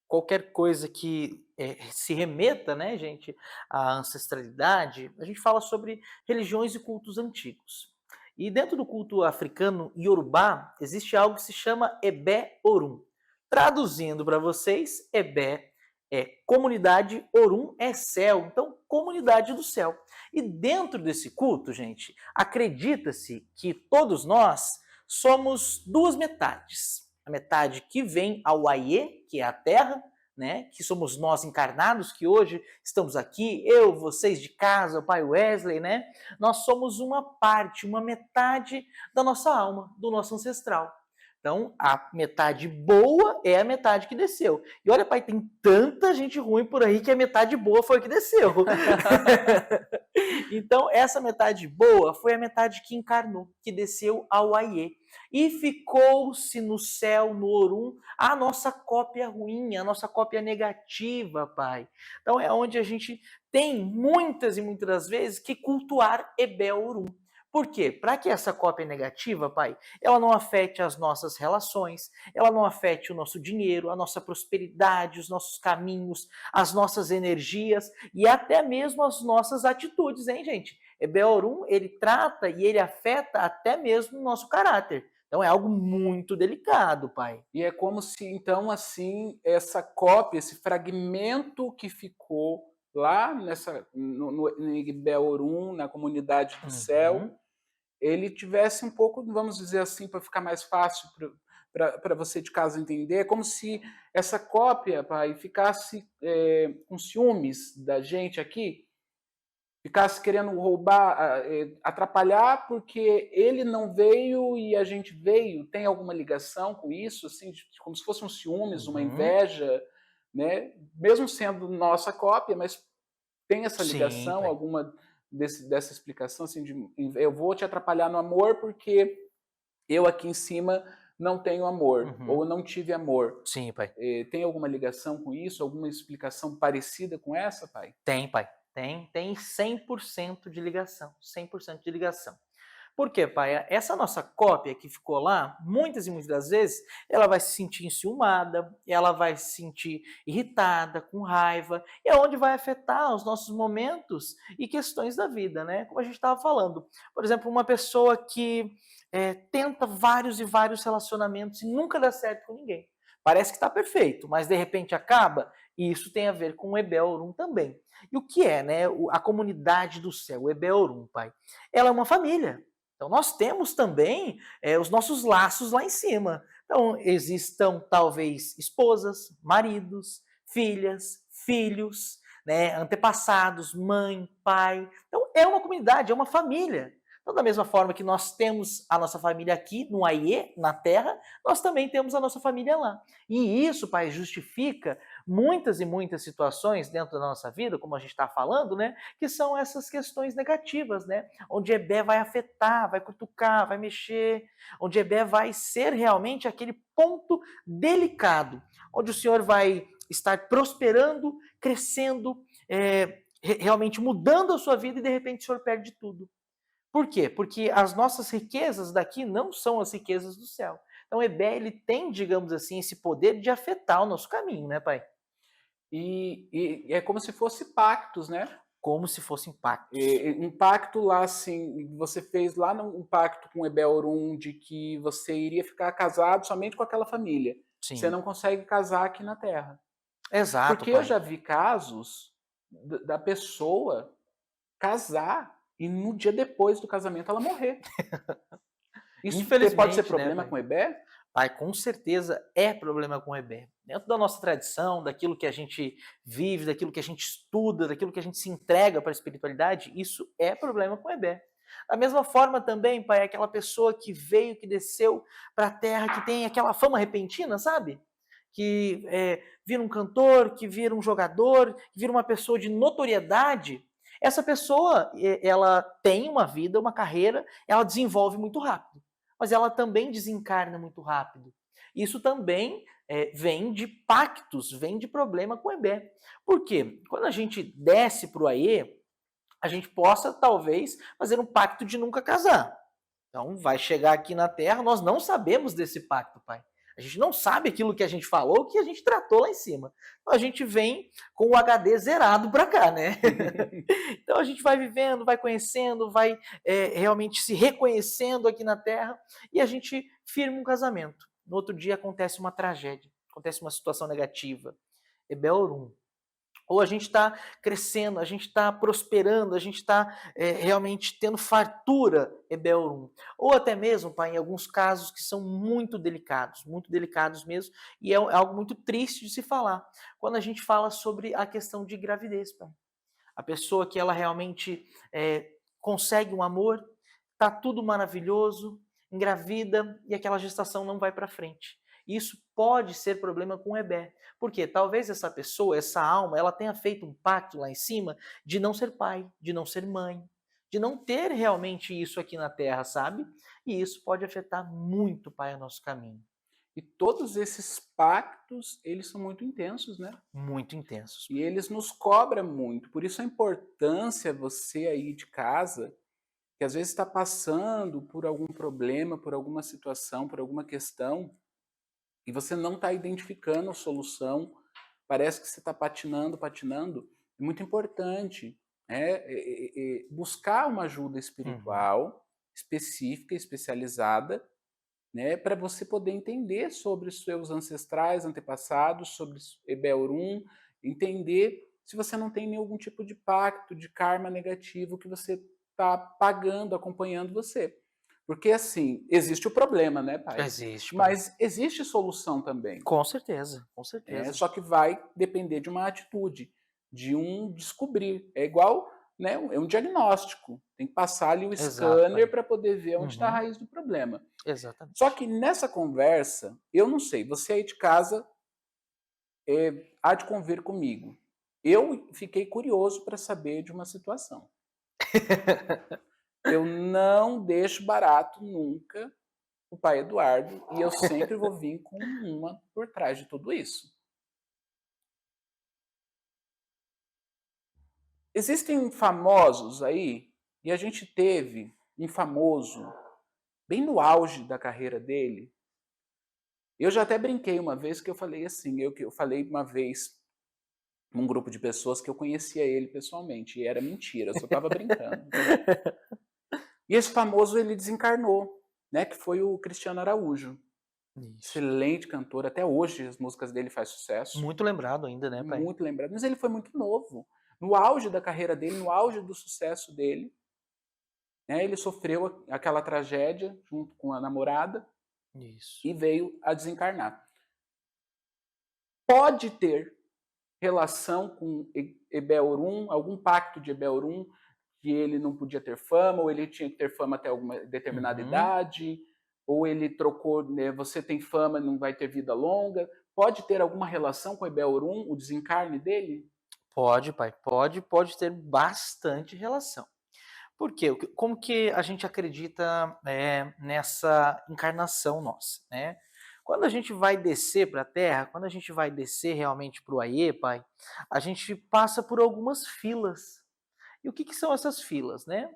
qualquer coisa que se remeta, né, gente, à ancestralidade, a gente fala sobre religiões e cultos antigos. E dentro do culto africano Yorubá, existe algo que se chama Ebé Orum. Traduzindo para vocês, Ebé é comunidade, Orum é céu, então comunidade do céu. E dentro desse culto, gente, acredita-se que todos nós somos duas metades. A metade que vem ao Aie, que é a Terra, né, que somos nós encarnados, que hoje estamos aqui, eu, vocês de casa, o pai Wesley, né? Nós somos uma parte, uma metade da nossa alma, do nosso ancestral. Então, a metade boa é a metade que desceu. E olha, pai, tem tanta gente ruim por aí que a metade boa foi a que desceu. Então, essa metade boa foi a metade que encarnou, que desceu ao Aie. E ficou-se no céu, no Orum, a nossa cópia ruim, a nossa cópia negativa, Pai. Então, é onde a gente tem muitas e muitas das vezes que cultuar Ebel Orum. Por quê? Para que essa cópia negativa, Pai, ela não afete as nossas relações, ela não afete o nosso dinheiro, a nossa prosperidade, os nossos caminhos, as nossas energias e até mesmo as nossas atitudes, hein, gente? Ebel Orum, ele trata e ele afeta até mesmo o nosso caráter. Então é algo muito delicado, Pai. E é como se, então, assim, essa cópia, esse fragmento que ficou lá no Ebel Orum, na comunidade do céu, ele tivesse um pouco, vamos dizer assim, para ficar mais fácil para você de casa entender, é como se essa cópia, Pai, ficasse com ciúmes da gente aqui, ficasse querendo roubar, atrapalhar, porque ele não veio e a gente veio. Tem alguma ligação com isso, assim, como se fosse um ciúmes, uma inveja, né? Mesmo sendo nossa cópia, mas tem essa ligação, Sim, alguma dessa explicação, assim, de eu vou te atrapalhar no amor porque eu aqui em cima não tenho amor, ou não tive amor. Sim, Pai. Tem alguma ligação com isso? Alguma explicação parecida com essa, Pai? Tem, Pai. Tem 100% de ligação. 100% de ligação. Por quê, Pai? Essa nossa cópia que ficou lá, muitas e muitas das vezes, ela vai se sentir enciumada, ela vai se sentir irritada, com raiva, e é onde vai afetar os nossos momentos e questões da vida, né? Como a gente estava falando. Por exemplo, uma pessoa que tenta vários e vários relacionamentos e nunca dá certo com ninguém. Parece que está perfeito, mas de repente acaba, e isso tem a ver com o Ebel Orum também. E o que é, né? A comunidade do céu, o Ebel Orum, Pai? Ela é uma família. Então, nós temos também os nossos laços lá em cima. Então, existam talvez esposas, maridos, filhas, filhos, né, antepassados, mãe, pai. Então, é uma comunidade, é uma família. Então, da mesma forma que nós temos a nossa família aqui no Aie, na Terra, nós também temos a nossa família lá. E isso, Pai, justifica muitas e muitas situações dentro da nossa vida, como a gente está falando, né, que são essas questões negativas, né, onde Ebé vai afetar, vai cutucar, vai mexer, onde Ebé vai ser realmente aquele ponto delicado, onde o Senhor vai estar prosperando, crescendo, realmente mudando a sua vida e de repente o Senhor perde tudo. Por quê? Porque as nossas riquezas daqui não são as riquezas do céu. Então, Ebé, ele tem, digamos assim, esse poder de afetar o nosso caminho, né, Pai? E é como se fosse pactos, né? Como se fossem pactos. Um pacto lá, assim, você fez lá um pacto com Ebel Orum de que você iria ficar casado somente com aquela família. Sim. Você não consegue casar aqui na Terra. Exato, Porque Pai. eu já vi casos da pessoa casar e no dia depois do casamento ela morrer. Isso pode ser problema, né, com Ebé? Pai, com certeza é problema com Ebé. Dentro da nossa tradição, daquilo que a gente vive, daquilo que a gente estuda, daquilo que a gente se entrega para a espiritualidade, isso é problema com Ebé. Da mesma forma também, Pai, aquela pessoa que veio, que desceu para a Terra, que tem aquela fama repentina, sabe? Que vira um cantor, que vira um jogador, que vira uma pessoa de notoriedade. Essa pessoa, ela tem uma vida, uma carreira, ela desenvolve muito rápido, mas ela também desencarna muito rápido. Isso também vem de pactos, vem de problema com Ebé. Por quê? Quando a gente desce para o Aie, a gente possa, talvez, fazer um pacto de nunca casar. Então, vai chegar aqui na Terra, nós não sabemos desse pacto, Pai. A gente não sabe aquilo que a gente falou, que a gente tratou lá em cima. Então, a gente vem com o HD zerado para cá, né? Então, a gente vai vivendo, vai conhecendo, vai realmente se reconhecendo aqui na Terra e a gente firma um casamento. No outro dia acontece uma tragédia, acontece uma situação negativa. Ebel Orum. Ou a gente está crescendo, a gente está prosperando, a gente está realmente tendo fartura, Ebel Orum. Ou até mesmo, Pai, em alguns casos que são muito delicados mesmo, e é algo muito triste de se falar. Quando a gente fala sobre a questão de gravidez, Pai. A pessoa que ela realmente consegue um amor, está tudo maravilhoso, engravida e aquela gestação não vai para frente. Isso pode ser problema com o Ebé. Porque talvez essa pessoa, essa alma, ela tenha feito um pacto lá em cima de não ser pai, de não ser mãe, de não ter realmente isso aqui na Terra, sabe? E isso pode afetar muito, Pai, o nosso caminho. E todos esses pactos, eles são muito intensos, né? Muito intensos. E eles nos cobram muito. Por isso a importância, você aí de casa, que às vezes está passando por algum problema, por alguma situação, por alguma questão, e você não está identificando a solução, parece que você está patinando, é muito importante, né? Buscar uma ajuda espiritual específica, especializada, né, para você poder entender sobre os seus ancestrais, antepassados, sobre Ebé-Orum, entender se você não tem nenhum tipo de pacto, de karma negativo que você está pagando, acompanhando você. Porque, assim, existe o problema, né, pai? Existe, pai. Mas existe solução também. Com certeza, com certeza. Só que vai depender de uma atitude, de um descobrir. É igual, né, é um diagnóstico. Tem que passar ali o scanner para poder ver onde está a raiz do problema. Exatamente. Só que nessa conversa, eu não sei, você aí de casa há de convir comigo. Eu fiquei curioso para saber de uma situação. Eu não deixo barato nunca o pai Eduardo e eu sempre vou vir com uma por trás de tudo isso. Existem famosos aí, e a gente teve um famoso bem no auge da carreira dele. Eu já até brinquei uma vez que eu falei assim, eu falei uma vez num grupo de pessoas que eu conhecia ele pessoalmente, e era mentira, eu só estava brincando. E esse famoso, ele desencarnou, né, que foi o Cristiano Araújo. Isso. Excelente cantor, até hoje as músicas dele fazem sucesso. Muito lembrado ainda, né, pai? Muito lembrado, mas ele foi muito novo. No auge da carreira dele, no auge do sucesso dele, né, ele sofreu aquela tragédia junto com a namorada. Isso. E veio a desencarnar. Pode ter relação com Ebé-Orum, algum pacto de Ebé-Orum, que ele não podia ter fama, ou ele tinha que ter fama até alguma determinada idade, ou ele trocou, né, você tem fama, não vai ter vida longa. Pode ter alguma relação com Ebé-Orum, o desencarne dele? Pode, pai, pode ter bastante relação. Por quê? Como que a gente acredita nessa encarnação nossa, né? Quando a gente vai descer para a Terra, quando a gente vai descer realmente para o Aie, pai, a gente passa por algumas filas. E o que são essas filas, né?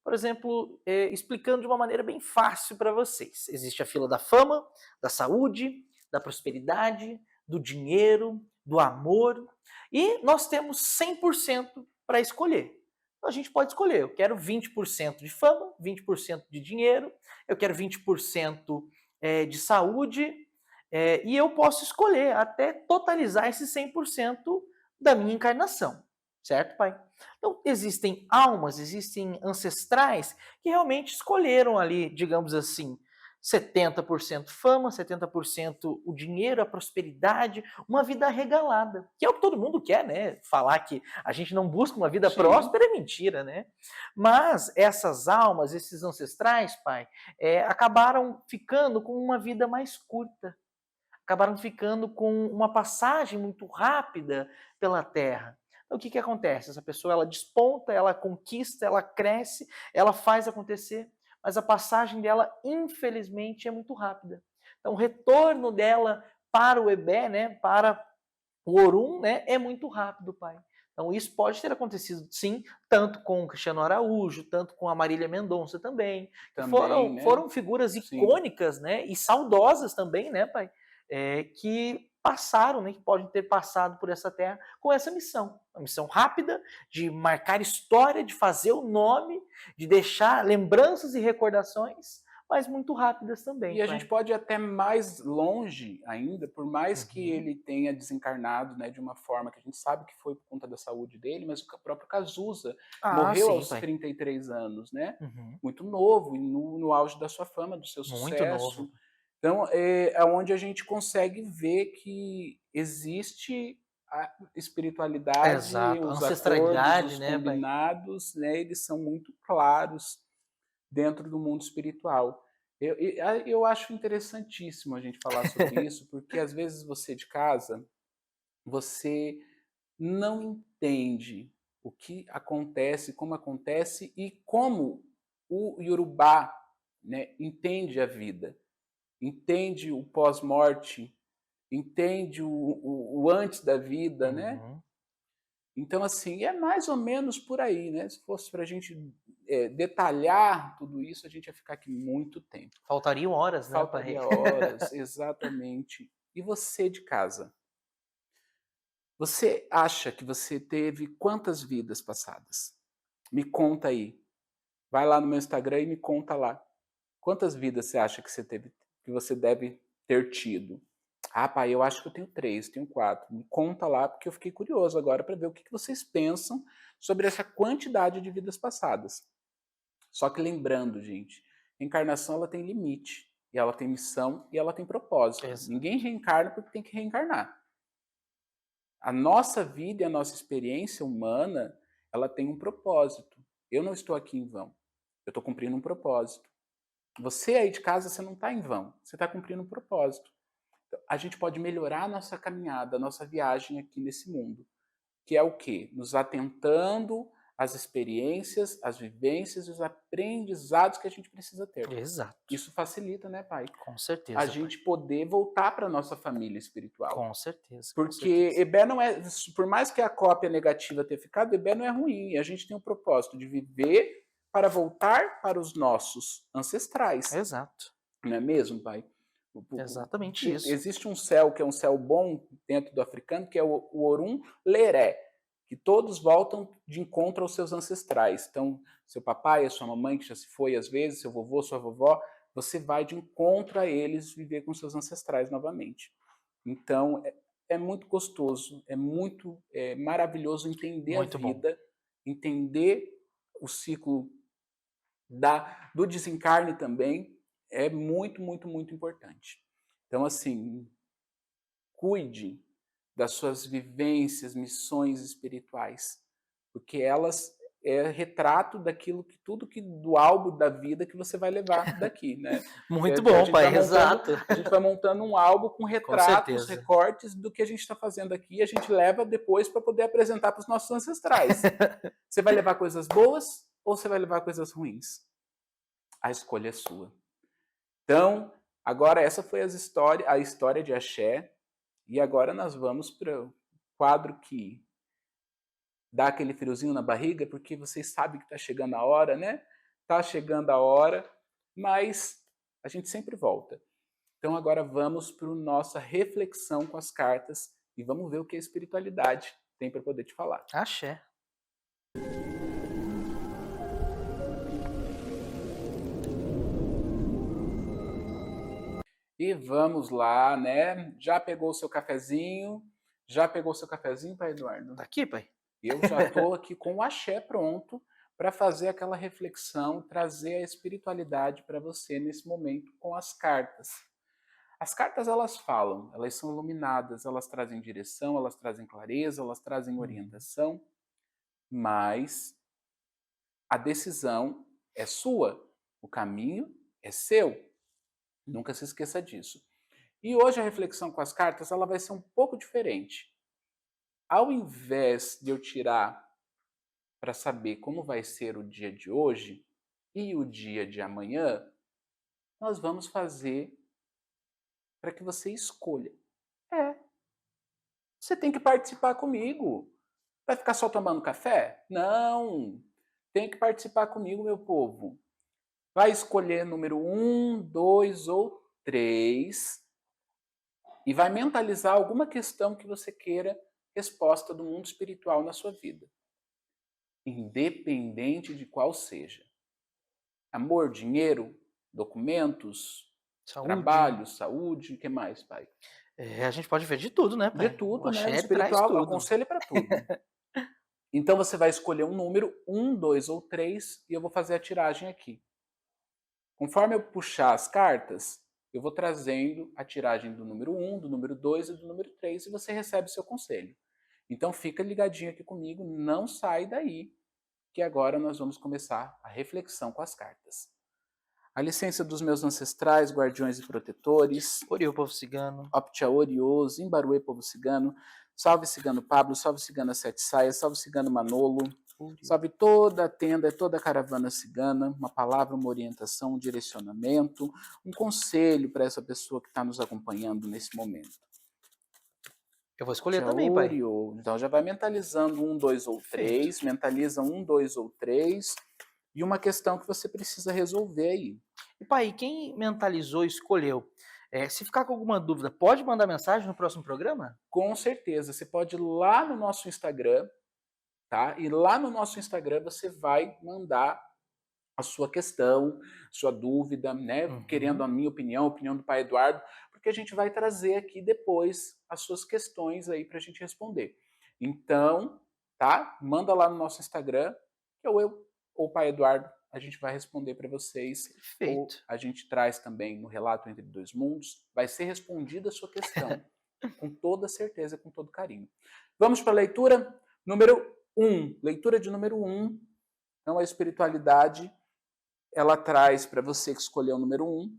Por exemplo, explicando de uma maneira bem fácil para vocês. Existe a fila da fama, da saúde, da prosperidade, do dinheiro, do amor. E nós temos 100% para escolher. A gente pode escolher, eu quero 20% de fama, 20% de dinheiro, eu quero 20% de saúde, e eu posso escolher até totalizar esse 100% da minha encarnação, certo, pai? Então, existem almas, existem ancestrais que realmente escolheram ali, digamos assim, 70% fama, 70% o dinheiro, a prosperidade, uma vida regalada, que é o que todo mundo quer, né? Falar que a gente não busca uma vida próspera é mentira, né? Mas essas almas, esses ancestrais, pai, acabaram ficando com uma vida mais curta, acabaram ficando com uma passagem muito rápida pela Terra. Então, o que acontece? Essa pessoa, ela desponta, ela conquista, ela cresce, ela faz acontecer, mas a passagem dela, infelizmente, é muito rápida. Então, o retorno dela para o Ebé, né, para o Orum, né, é muito rápido, pai. Então, isso pode ter acontecido, sim, tanto com o Cristiano Araújo, tanto com a Marília Mendonça também. Foram figuras icônicas, né, e saudosas também, né, pai, que passaram, né, que podem ter passado por essa terra com essa missão. Uma missão rápida, de marcar história, de fazer o nome, de deixar lembranças e recordações, mas muito rápidas também. E a gente pode ir até mais longe ainda, por mais que ele tenha desencarnado, né, de uma forma que a gente sabe que foi por conta da saúde dele, mas o próprio Cazuza morreu aos 33 anos, né? Muito novo, e no auge da sua fama, do seu sucesso. Muito novo. Então, é onde a gente consegue ver que existe a espiritualidade, os acordos, os combinados, né, eles são muito claros dentro do mundo espiritual. Eu acho interessantíssimo a gente falar sobre isso, porque às vezes você de casa, você não entende o que acontece, como acontece e como o Yorubá, né, entende a vida, entende o pós-morte, entende o antes da vida, né? Uhum. Então, assim, é mais ou menos por aí, né? Se fosse para a gente detalhar tudo isso, a gente ia ficar aqui muito tempo. Faltariam horas, né, pai? Faltaria horas, exatamente. E você de casa? Você acha que você teve quantas vidas passadas? Me conta aí. Vai lá no meu Instagram e me conta lá. Quantas vidas você acha que você teve, que você deve ter tido? Ah, pai, eu acho que eu tenho 3, tenho 4. Me conta lá, porque eu fiquei curioso agora para ver o que vocês pensam sobre essa quantidade de vidas passadas. Só que lembrando, gente, reencarnação ela tem limite, e ela tem missão e ela tem propósito. Exato. Ninguém reencarna porque tem que reencarnar. A nossa vida e a nossa experiência humana, ela tem um propósito. Eu não estou aqui em vão. Eu estou cumprindo um propósito. Você aí de casa, você não está em vão. Você está cumprindo um propósito. Então, a gente pode melhorar a nossa caminhada, a nossa viagem aqui nesse mundo. Que é o quê? Nos atentando às experiências, às vivências e os aprendizados que a gente precisa ter. Exato. Isso facilita, né, pai? Com certeza. A gente poder voltar para a nossa família espiritual. Com certeza. Porque Ebé não é, por mais que a cópia negativa tenha ficado, Ebé não é ruim. A gente tem o propósito de viver para voltar para os nossos ancestrais. Exato. Não é mesmo, pai? Exatamente isso. Existe um céu que é um céu bom dentro do africano, que é o Orum Leré, que todos voltam de encontro aos seus ancestrais. Então, seu papai, a sua mamãe, que já se foi às vezes, seu vovô, sua vovó, você vai de encontro a eles viver com seus ancestrais novamente. Então, é muito gostoso, é muito maravilhoso entender Muito a vida, entender o ciclo do desencarne também, é muito, muito, muito importante. Então, assim, cuide das suas vivências, missões espirituais, porque elas é retrato daquilo que tudo que do álbum da vida que você vai levar daqui, né? Muito bom, pai, exato. A gente vai montando um álbum com retratos, certeza. recortes do que a gente está fazendo aqui e a gente leva depois para poder apresentar para os nossos ancestrais. Você vai levar coisas boas ou você vai levar coisas ruins? A escolha é sua. Então, agora essa foi a história de Axé, e agora nós vamos para o quadro que dá aquele friozinho na barriga, porque vocês sabem que está chegando a hora, né? Está chegando a hora, mas a gente sempre volta. Então agora vamos para a nossa reflexão com as cartas e vamos ver o que a espiritualidade tem para poder te falar. Axé. E vamos lá, né? Já pegou o seu cafezinho? Já pegou o seu cafezinho, pai Eduardo? Tá aqui, pai? Eu já estou aqui com o axé pronto para fazer aquela reflexão, trazer a espiritualidade para você nesse momento com as cartas. As cartas, elas falam, elas são iluminadas, elas trazem direção, elas trazem clareza, elas trazem orientação, mas a decisão é sua, o caminho é seu. Nunca se esqueça disso. E hoje a reflexão com as cartas ela vai ser um pouco diferente. Ao invés de eu tirar para saber como vai ser o dia de hoje e o dia de amanhã, nós vamos fazer para que você escolha. Você tem que participar comigo. Vai ficar só tomando café? Não. Tem que participar comigo, meu povo. Vai escolher número 1, 2 ou 3 e vai mentalizar alguma questão que você queira resposta do mundo espiritual na sua vida. Independente de qual seja. Amor, dinheiro, documentos, trabalho, saúde, o que mais, pai? A gente pode ver de tudo, né, pai? De tudo, o né? axé, O espiritual, tudo. o conselho é para tudo. Então você vai escolher um número, 1, 2 ou 3, e eu vou fazer a tiragem aqui. Conforme eu puxar as cartas, eu vou trazendo a tiragem do número 1, do número 2 e do número 3 e você recebe o seu conselho. Então fica ligadinho aqui comigo, não sai daí, que agora nós vamos começar a reflexão com as cartas. A licença dos meus ancestrais, guardiões e protetores. Oriô, povo cigano. Optia Oriôs, Imbaruê, povo cigano. Salve cigano Pablo, salve cigana Sete Saias, salve cigano Manolo. Salve toda a tenda, toda a caravana cigana. Uma palavra, uma orientação, um direcionamento, um conselho para essa pessoa que está nos acompanhando nesse momento. Eu vou escolher Optia também, pai. Oriô. Então já vai mentalizando 1, 2 ou 3. Mentaliza 1, 2 ou 3. E uma questão que você precisa resolver aí. E pai, quem mentalizou e escolheu, se ficar com alguma dúvida, pode mandar mensagem no próximo programa? Com certeza. Você pode ir lá no nosso Instagram, tá? E lá no nosso Instagram você vai mandar a sua questão, sua dúvida, né? Querendo a minha opinião, a opinião do pai Eduardo, porque a gente vai trazer aqui depois as suas questões aí pra gente responder. Então, tá? Manda lá no nosso Instagram, que eu ou o pai Eduardo, a gente vai responder para vocês. Perfeito. Ou a gente traz também no Relato Entre Dois Mundos, vai ser respondida a sua questão, com toda certeza, com todo carinho. Vamos para a leitura número 1. Leitura de número 1. Então, a espiritualidade, ela traz para você que escolheu o número 1,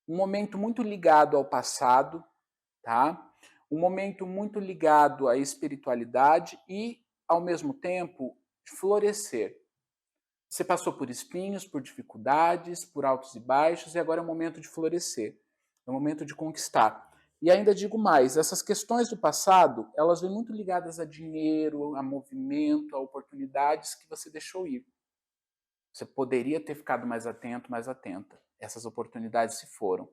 um momento muito ligado ao passado, tá? Um momento muito ligado à espiritualidade e, ao mesmo tempo, florescer. Você passou por espinhos, por dificuldades, por altos e baixos, e agora é o momento de florescer. É o momento de conquistar. E ainda digo mais, essas questões do passado, elas vêm muito ligadas a dinheiro, a movimento, a oportunidades que você deixou ir. Você poderia ter ficado mais atento, mais atenta. Essas oportunidades se foram.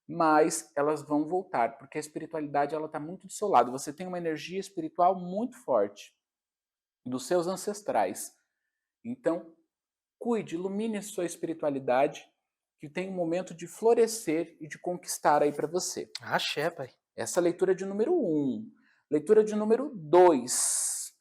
Mas elas vão voltar, porque a espiritualidade está muito do seu lado. Você tem uma energia espiritual muito forte dos seus ancestrais. Então, cuide, ilumine sua espiritualidade, que tem um momento de florescer e de conquistar aí para você. Axé, pai. Essa é a leitura de número 1. Leitura de número 2.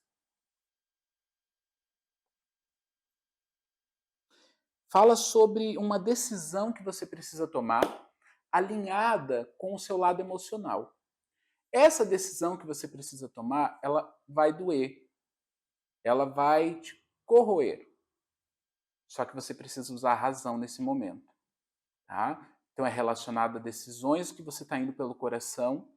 Fala sobre uma decisão que você precisa tomar, alinhada com o seu lado emocional. Essa decisão que você precisa tomar, ela vai doer. Ela vai te corroer. Só que você precisa usar a razão nesse momento. Tá? Então é relacionado a decisões que você está indo pelo coração,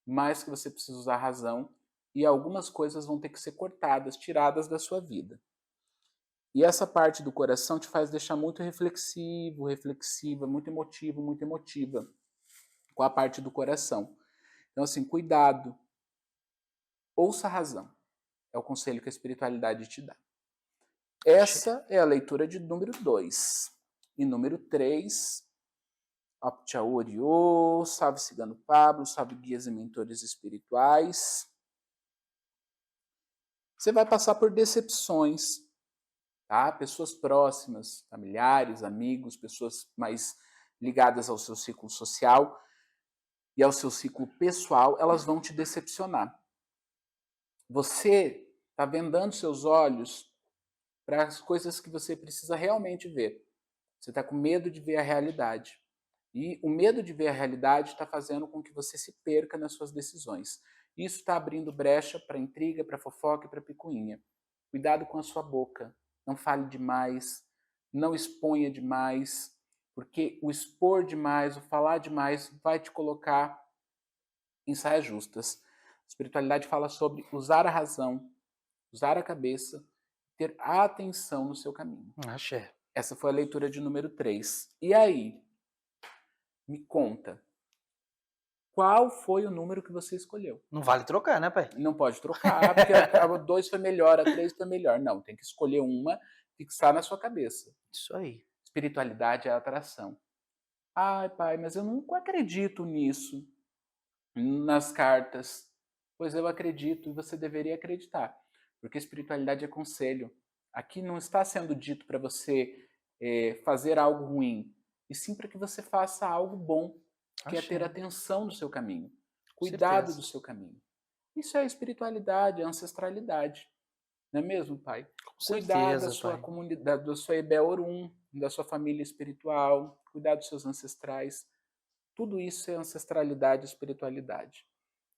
mas que você precisa usar a razão, e algumas coisas vão ter que ser cortadas, tiradas da sua vida. E essa parte do coração te faz deixar muito reflexivo, reflexiva, muito emotivo, muito emotiva com a parte do coração. Então assim, cuidado. Ouça a razão. É o conselho que a espiritualidade te dá. Essa é a leitura de número 2. E número 3, Optia Oriô, salve cigano Pablo, salve guias e mentores espirituais. Você vai passar por decepções, tá? Pessoas próximas, familiares, amigos, pessoas mais ligadas ao seu ciclo social e ao seu ciclo pessoal, elas vão te decepcionar. Você está vendando seus olhos para as coisas que você precisa realmente ver. Você está com medo de ver a realidade. E o medo de ver a realidade está fazendo com que você se perca nas suas decisões. Isso está abrindo brecha para intriga, para fofoca e para picuinha. Cuidado com a sua boca. Não fale demais. Não exponha demais. Porque o expor demais, o falar demais, vai te colocar em saias justas. A espiritualidade fala sobre usar a razão, usar a cabeça, ter atenção no seu caminho. Axé. Essa foi a leitura de número 3. E aí? Me conta. Qual foi o número que você escolheu? Não vale trocar, né, pai? Não pode trocar, porque a 2 foi melhor, a 3 foi melhor. Não, tem que escolher uma, fixar na sua cabeça. Isso aí. Espiritualidade é atração. Ai, pai, mas eu não acredito nisso, nas cartas. Pois eu acredito e você deveria acreditar. Porque espiritualidade é conselho. Aqui não está sendo dito para você fazer algo ruim, e sim para que você faça algo bom, que é ter atenção no seu caminho, cuidado do seu caminho. Isso é espiritualidade, é ancestralidade. Não é mesmo, pai? Com Cuidar certeza, da sua pai. comunidade, da sua Ebeorum, da sua família espiritual, cuidar dos seus ancestrais. Tudo isso é ancestralidade e espiritualidade.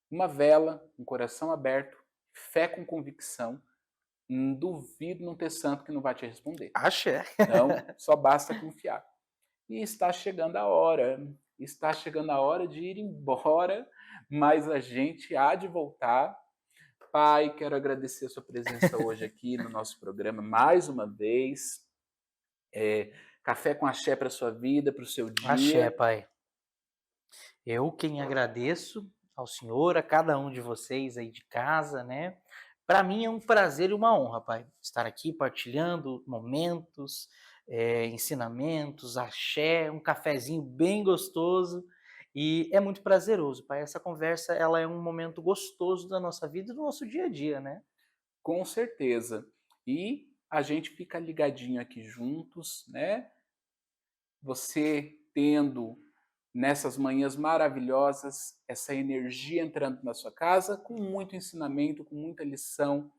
Uma vela, um coração aberto, fé com convicção, duvido não ter santo que não vai te responder. Axé. Então, só basta confiar. E está chegando a hora de ir embora, mas a gente há de voltar. Pai, quero agradecer a sua presença hoje aqui no nosso programa mais uma vez. Café com axé para a sua vida, para o seu dia. Axé, Pai. Eu quem agradeço ao Senhor, a cada um de vocês aí de casa, né? Para mim é um prazer e uma honra, Pai, estar aqui partilhando momentos, ensinamentos, axé, um cafezinho bem gostoso. E é muito prazeroso, Pai. Essa conversa, ela é um momento gostoso da nossa vida e do nosso dia a dia, né? Com certeza. E a gente fica ligadinho aqui juntos, né? Você tendo nessas manhãs maravilhosas essa energia entrando na sua casa com muito ensinamento, com muita lição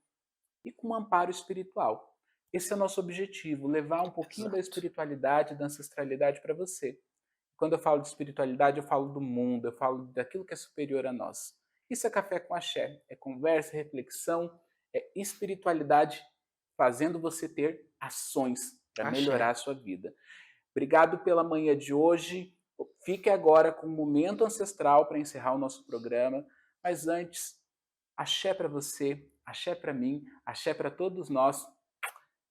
e com um amparo espiritual. Esse é o nosso objetivo, levar um pouquinho da espiritualidade, da ancestralidade para você. Quando eu falo de espiritualidade, eu falo do mundo, eu falo daquilo que é superior a nós. Isso é Café com Axé, é conversa, reflexão, é espiritualidade fazendo você ter ações para melhorar a sua vida. Obrigado pela manhã de hoje. Fique agora com um momento ancestral para encerrar o nosso programa. Mas antes, axé para você, axé para mim, axé para todos nós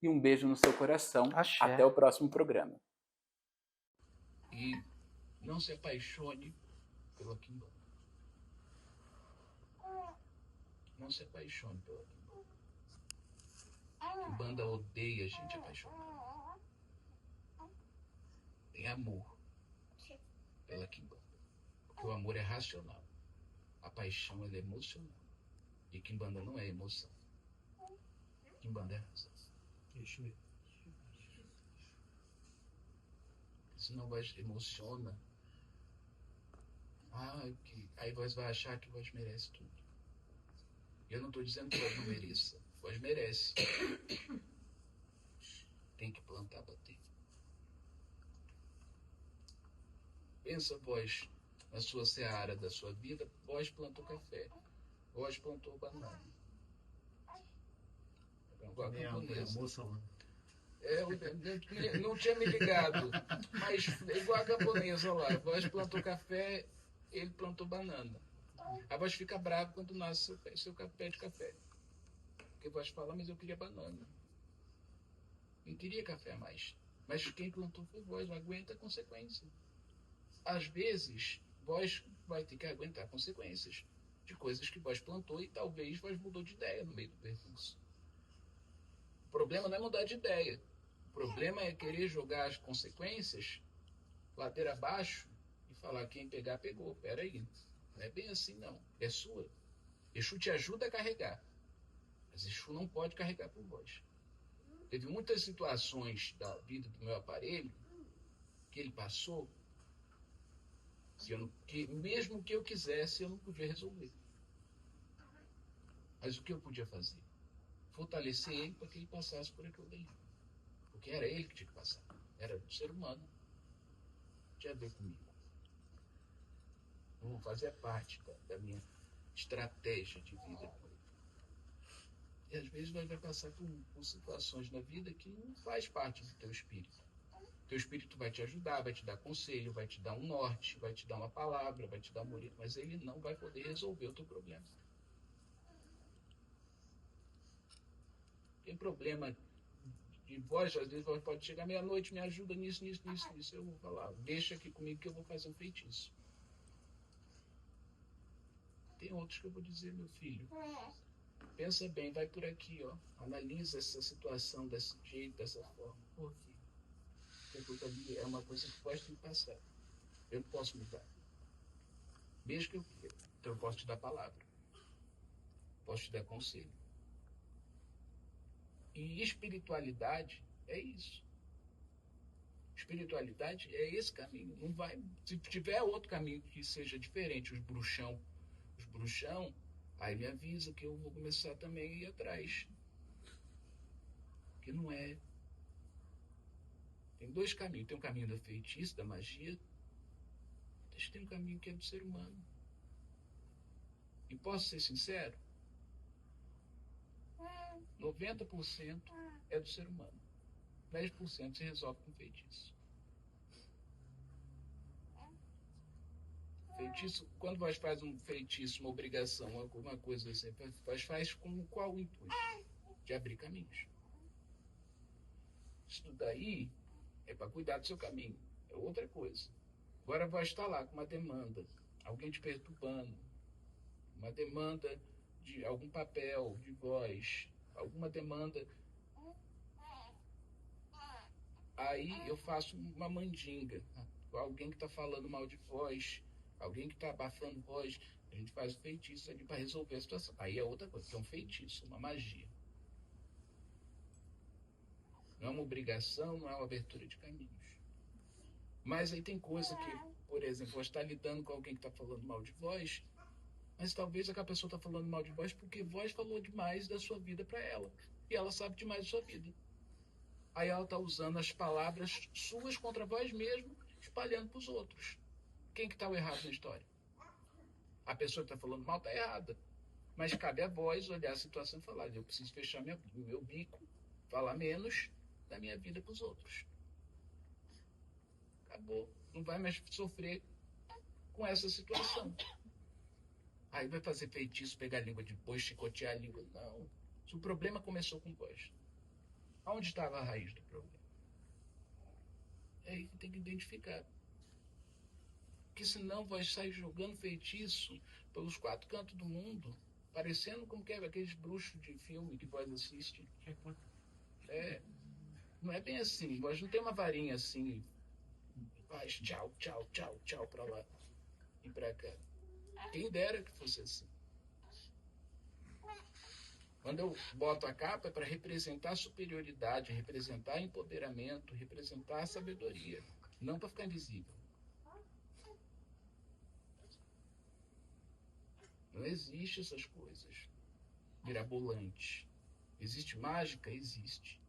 e um beijo no seu coração. Axé. Até o próximo programa. E não se apaixone pelo Quimbanda. Não se apaixone pelo Quimbanda. Quimbanda odeia gente apaixonada. Tem amor pela Quimbanda. Porque o amor é racional. A paixão ela é emocional. E Quimbanda não é emoção. Quimbanda é razão. Senão voz emociona. Aí voz vai achar que voz merece tudo. Eu não estou dizendo que voz não mereça. Voz merece. Tem que plantar, bater. Pensa, voz, na sua seara da sua vida, voz plantou café. Voz plantou banana. Igual a camponesa. Eu não tinha me ligado, mas igual a camponesa lá, a voz plantou café, ele plantou banana. A voz fica brava quando nasce seu pé de café. Porque a voz fala, mas eu queria banana. Eu queria café a mais. Mas quem plantou foi voz, não aguenta a consequência. Às vezes, voz vai ter que aguentar consequências de coisas que voz plantou e talvez voz mudou de ideia no meio do percurso. O problema não é mudar de ideia. O problema é querer jogar as consequências ladeira abaixo e falar quem pegar, pegou. Peraí, não é bem assim não. É sua. Exu te ajuda a carregar. Mas Exu não pode carregar por voz. Teve muitas situações da vida do meu aparelho que ele passou que mesmo que eu quisesse, eu não podia resolver. Mas o que eu podia fazer? Fortalecer ele para que ele passasse por aquilo daí. Porque era ele que tinha que passar. Era do ser humano. Não tinha a ver comigo. Não fazia parte da minha estratégia de vida com ele. E às vezes nós vamos passar por situações na vida que não faz parte do teu espírito. Teu espírito vai te ajudar, vai te dar conselho, vai te dar um norte, vai te dar uma palavra, vai te dar um morito, mas ele não vai poder resolver o teu problema. Tem problema de voz, às vezes voz pode chegar meia-noite, me ajuda nisso. Eu vou falar, deixa aqui comigo que eu vou fazer um feitiço. Tem outros que eu vou dizer, meu filho, pensa bem, vai por aqui, ó. Analisa essa situação desse jeito, dessa forma. Por quê? Porque ali é uma coisa que pode te passar. Eu não posso mudar. Mesmo que eu queira. Então eu posso te dar palavra. Posso te dar conselho. E espiritualidade é isso. Espiritualidade é esse caminho. Não vai, se tiver outro caminho que seja diferente, os bruxão, aí me avisa que eu vou começar também a ir atrás. Porque não é. Tem dois caminhos. Tem um caminho da feitiço, da magia. Mas tem um caminho que é do ser humano. E posso ser sincero? 90% é do ser humano. 10% se resolve com feitiço. Feitiço, quando você faz um feitiço, uma obrigação, alguma coisa assim, faz com qual intuito? De abrir caminhos. Isso daí é para cuidar do seu caminho, é outra coisa. Agora vai estar lá com uma demanda, alguém te perturbando, uma demanda de algum papel, de voz, alguma demanda. Aí eu faço uma mandinga, alguém que está falando mal de voz, alguém que está abafando voz, a gente faz o feitiço ali para resolver a situação. Aí é outra coisa, que é um feitiço, uma magia. Não é uma obrigação, não é uma abertura de caminhos. Mas aí tem coisa que, por exemplo, você está lidando com alguém que está falando mal de voz, mas talvez aquela pessoa está falando mal de voz porque voz falou demais da sua vida para ela. E ela sabe demais da sua vida. Aí ela está usando as palavras suas contra voz mesmo, espalhando para os outros. Quem que está o errado na história? A pessoa que está falando mal está errada. Mas cabe a voz olhar a situação e falar, eu preciso fechar meu bico, falar menos da minha vida para os outros. Acabou. Não vai mais sofrer com essa situação. Aí vai fazer feitiço, pegar a língua de boi, chicotear a língua. Não. Se o problema começou com voz. Onde estava a raiz do problema? É aí que tem que identificar. Porque senão vai sair jogando feitiço pelos 4 cantos do mundo, parecendo como que é aqueles bruxos de filme que voz assiste. Não é bem assim. Voz não tem uma varinha assim. Faz tchau, tchau, tchau, tchau pra lá e pra cá. Quem dera que fosse assim. Quando eu boto a capa é para representar superioridade, representar empoderamento, representar sabedoria, não para ficar invisível. Não existe essas coisas mirabolantes. Existe mágica? Existe.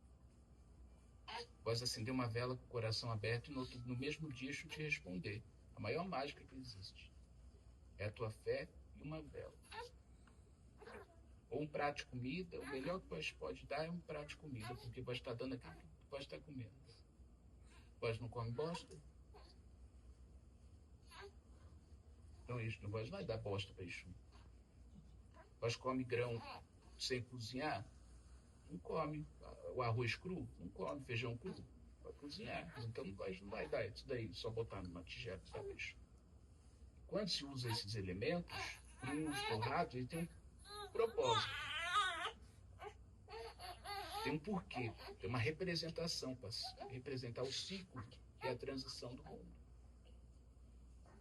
Posso acender uma vela com o coração aberto e no mesmo dia eu te responder. A maior mágica que existe é a tua fé e uma vela. Ou um prato de comida, o melhor que você pode dar é um prato de comida, porque você está dando aquilo que você está comendo. Você não come bosta? Então isso não vai dar bosta para isso. Você come grão sem cozinhar? Não come. O arroz cru? Não come. Feijão cru? Vai cozinhar. Então não vai dar isso daí, só botar numa tigela, sabe isso? Quando se usa esses elementos, crus, torrados, ele tem um propósito. Tem um porquê, tem uma representação para representar o ciclo que é a transição do mundo,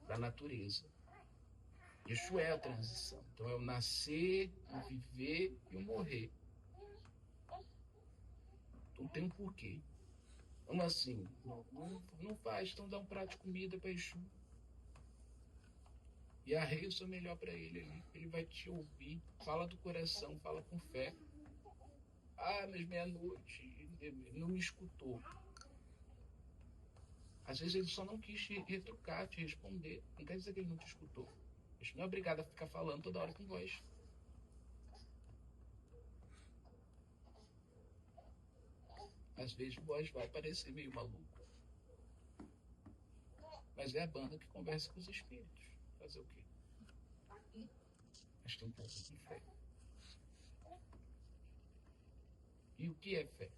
da natureza. Isso é a transição. Então é o nascer, o viver e o morrer. Então tem um porquê. Como assim? Não faz, então dá um prato de comida para Exu. E arreia o seu melhor para ele ali. Ele vai te ouvir, fala do coração, fala com fé. Ah, mas meia-noite, não me escutou. Às vezes ele só não quis te retrucar, te responder. Não quer dizer que ele não te escutou. A gente não é obrigado a ficar falando toda hora com voz. Às vezes voz vai parecer meio maluco. Mas é a banda que conversa com os espíritos. Fazer o quê? Mas tem um pouco de fé. E o que é fé?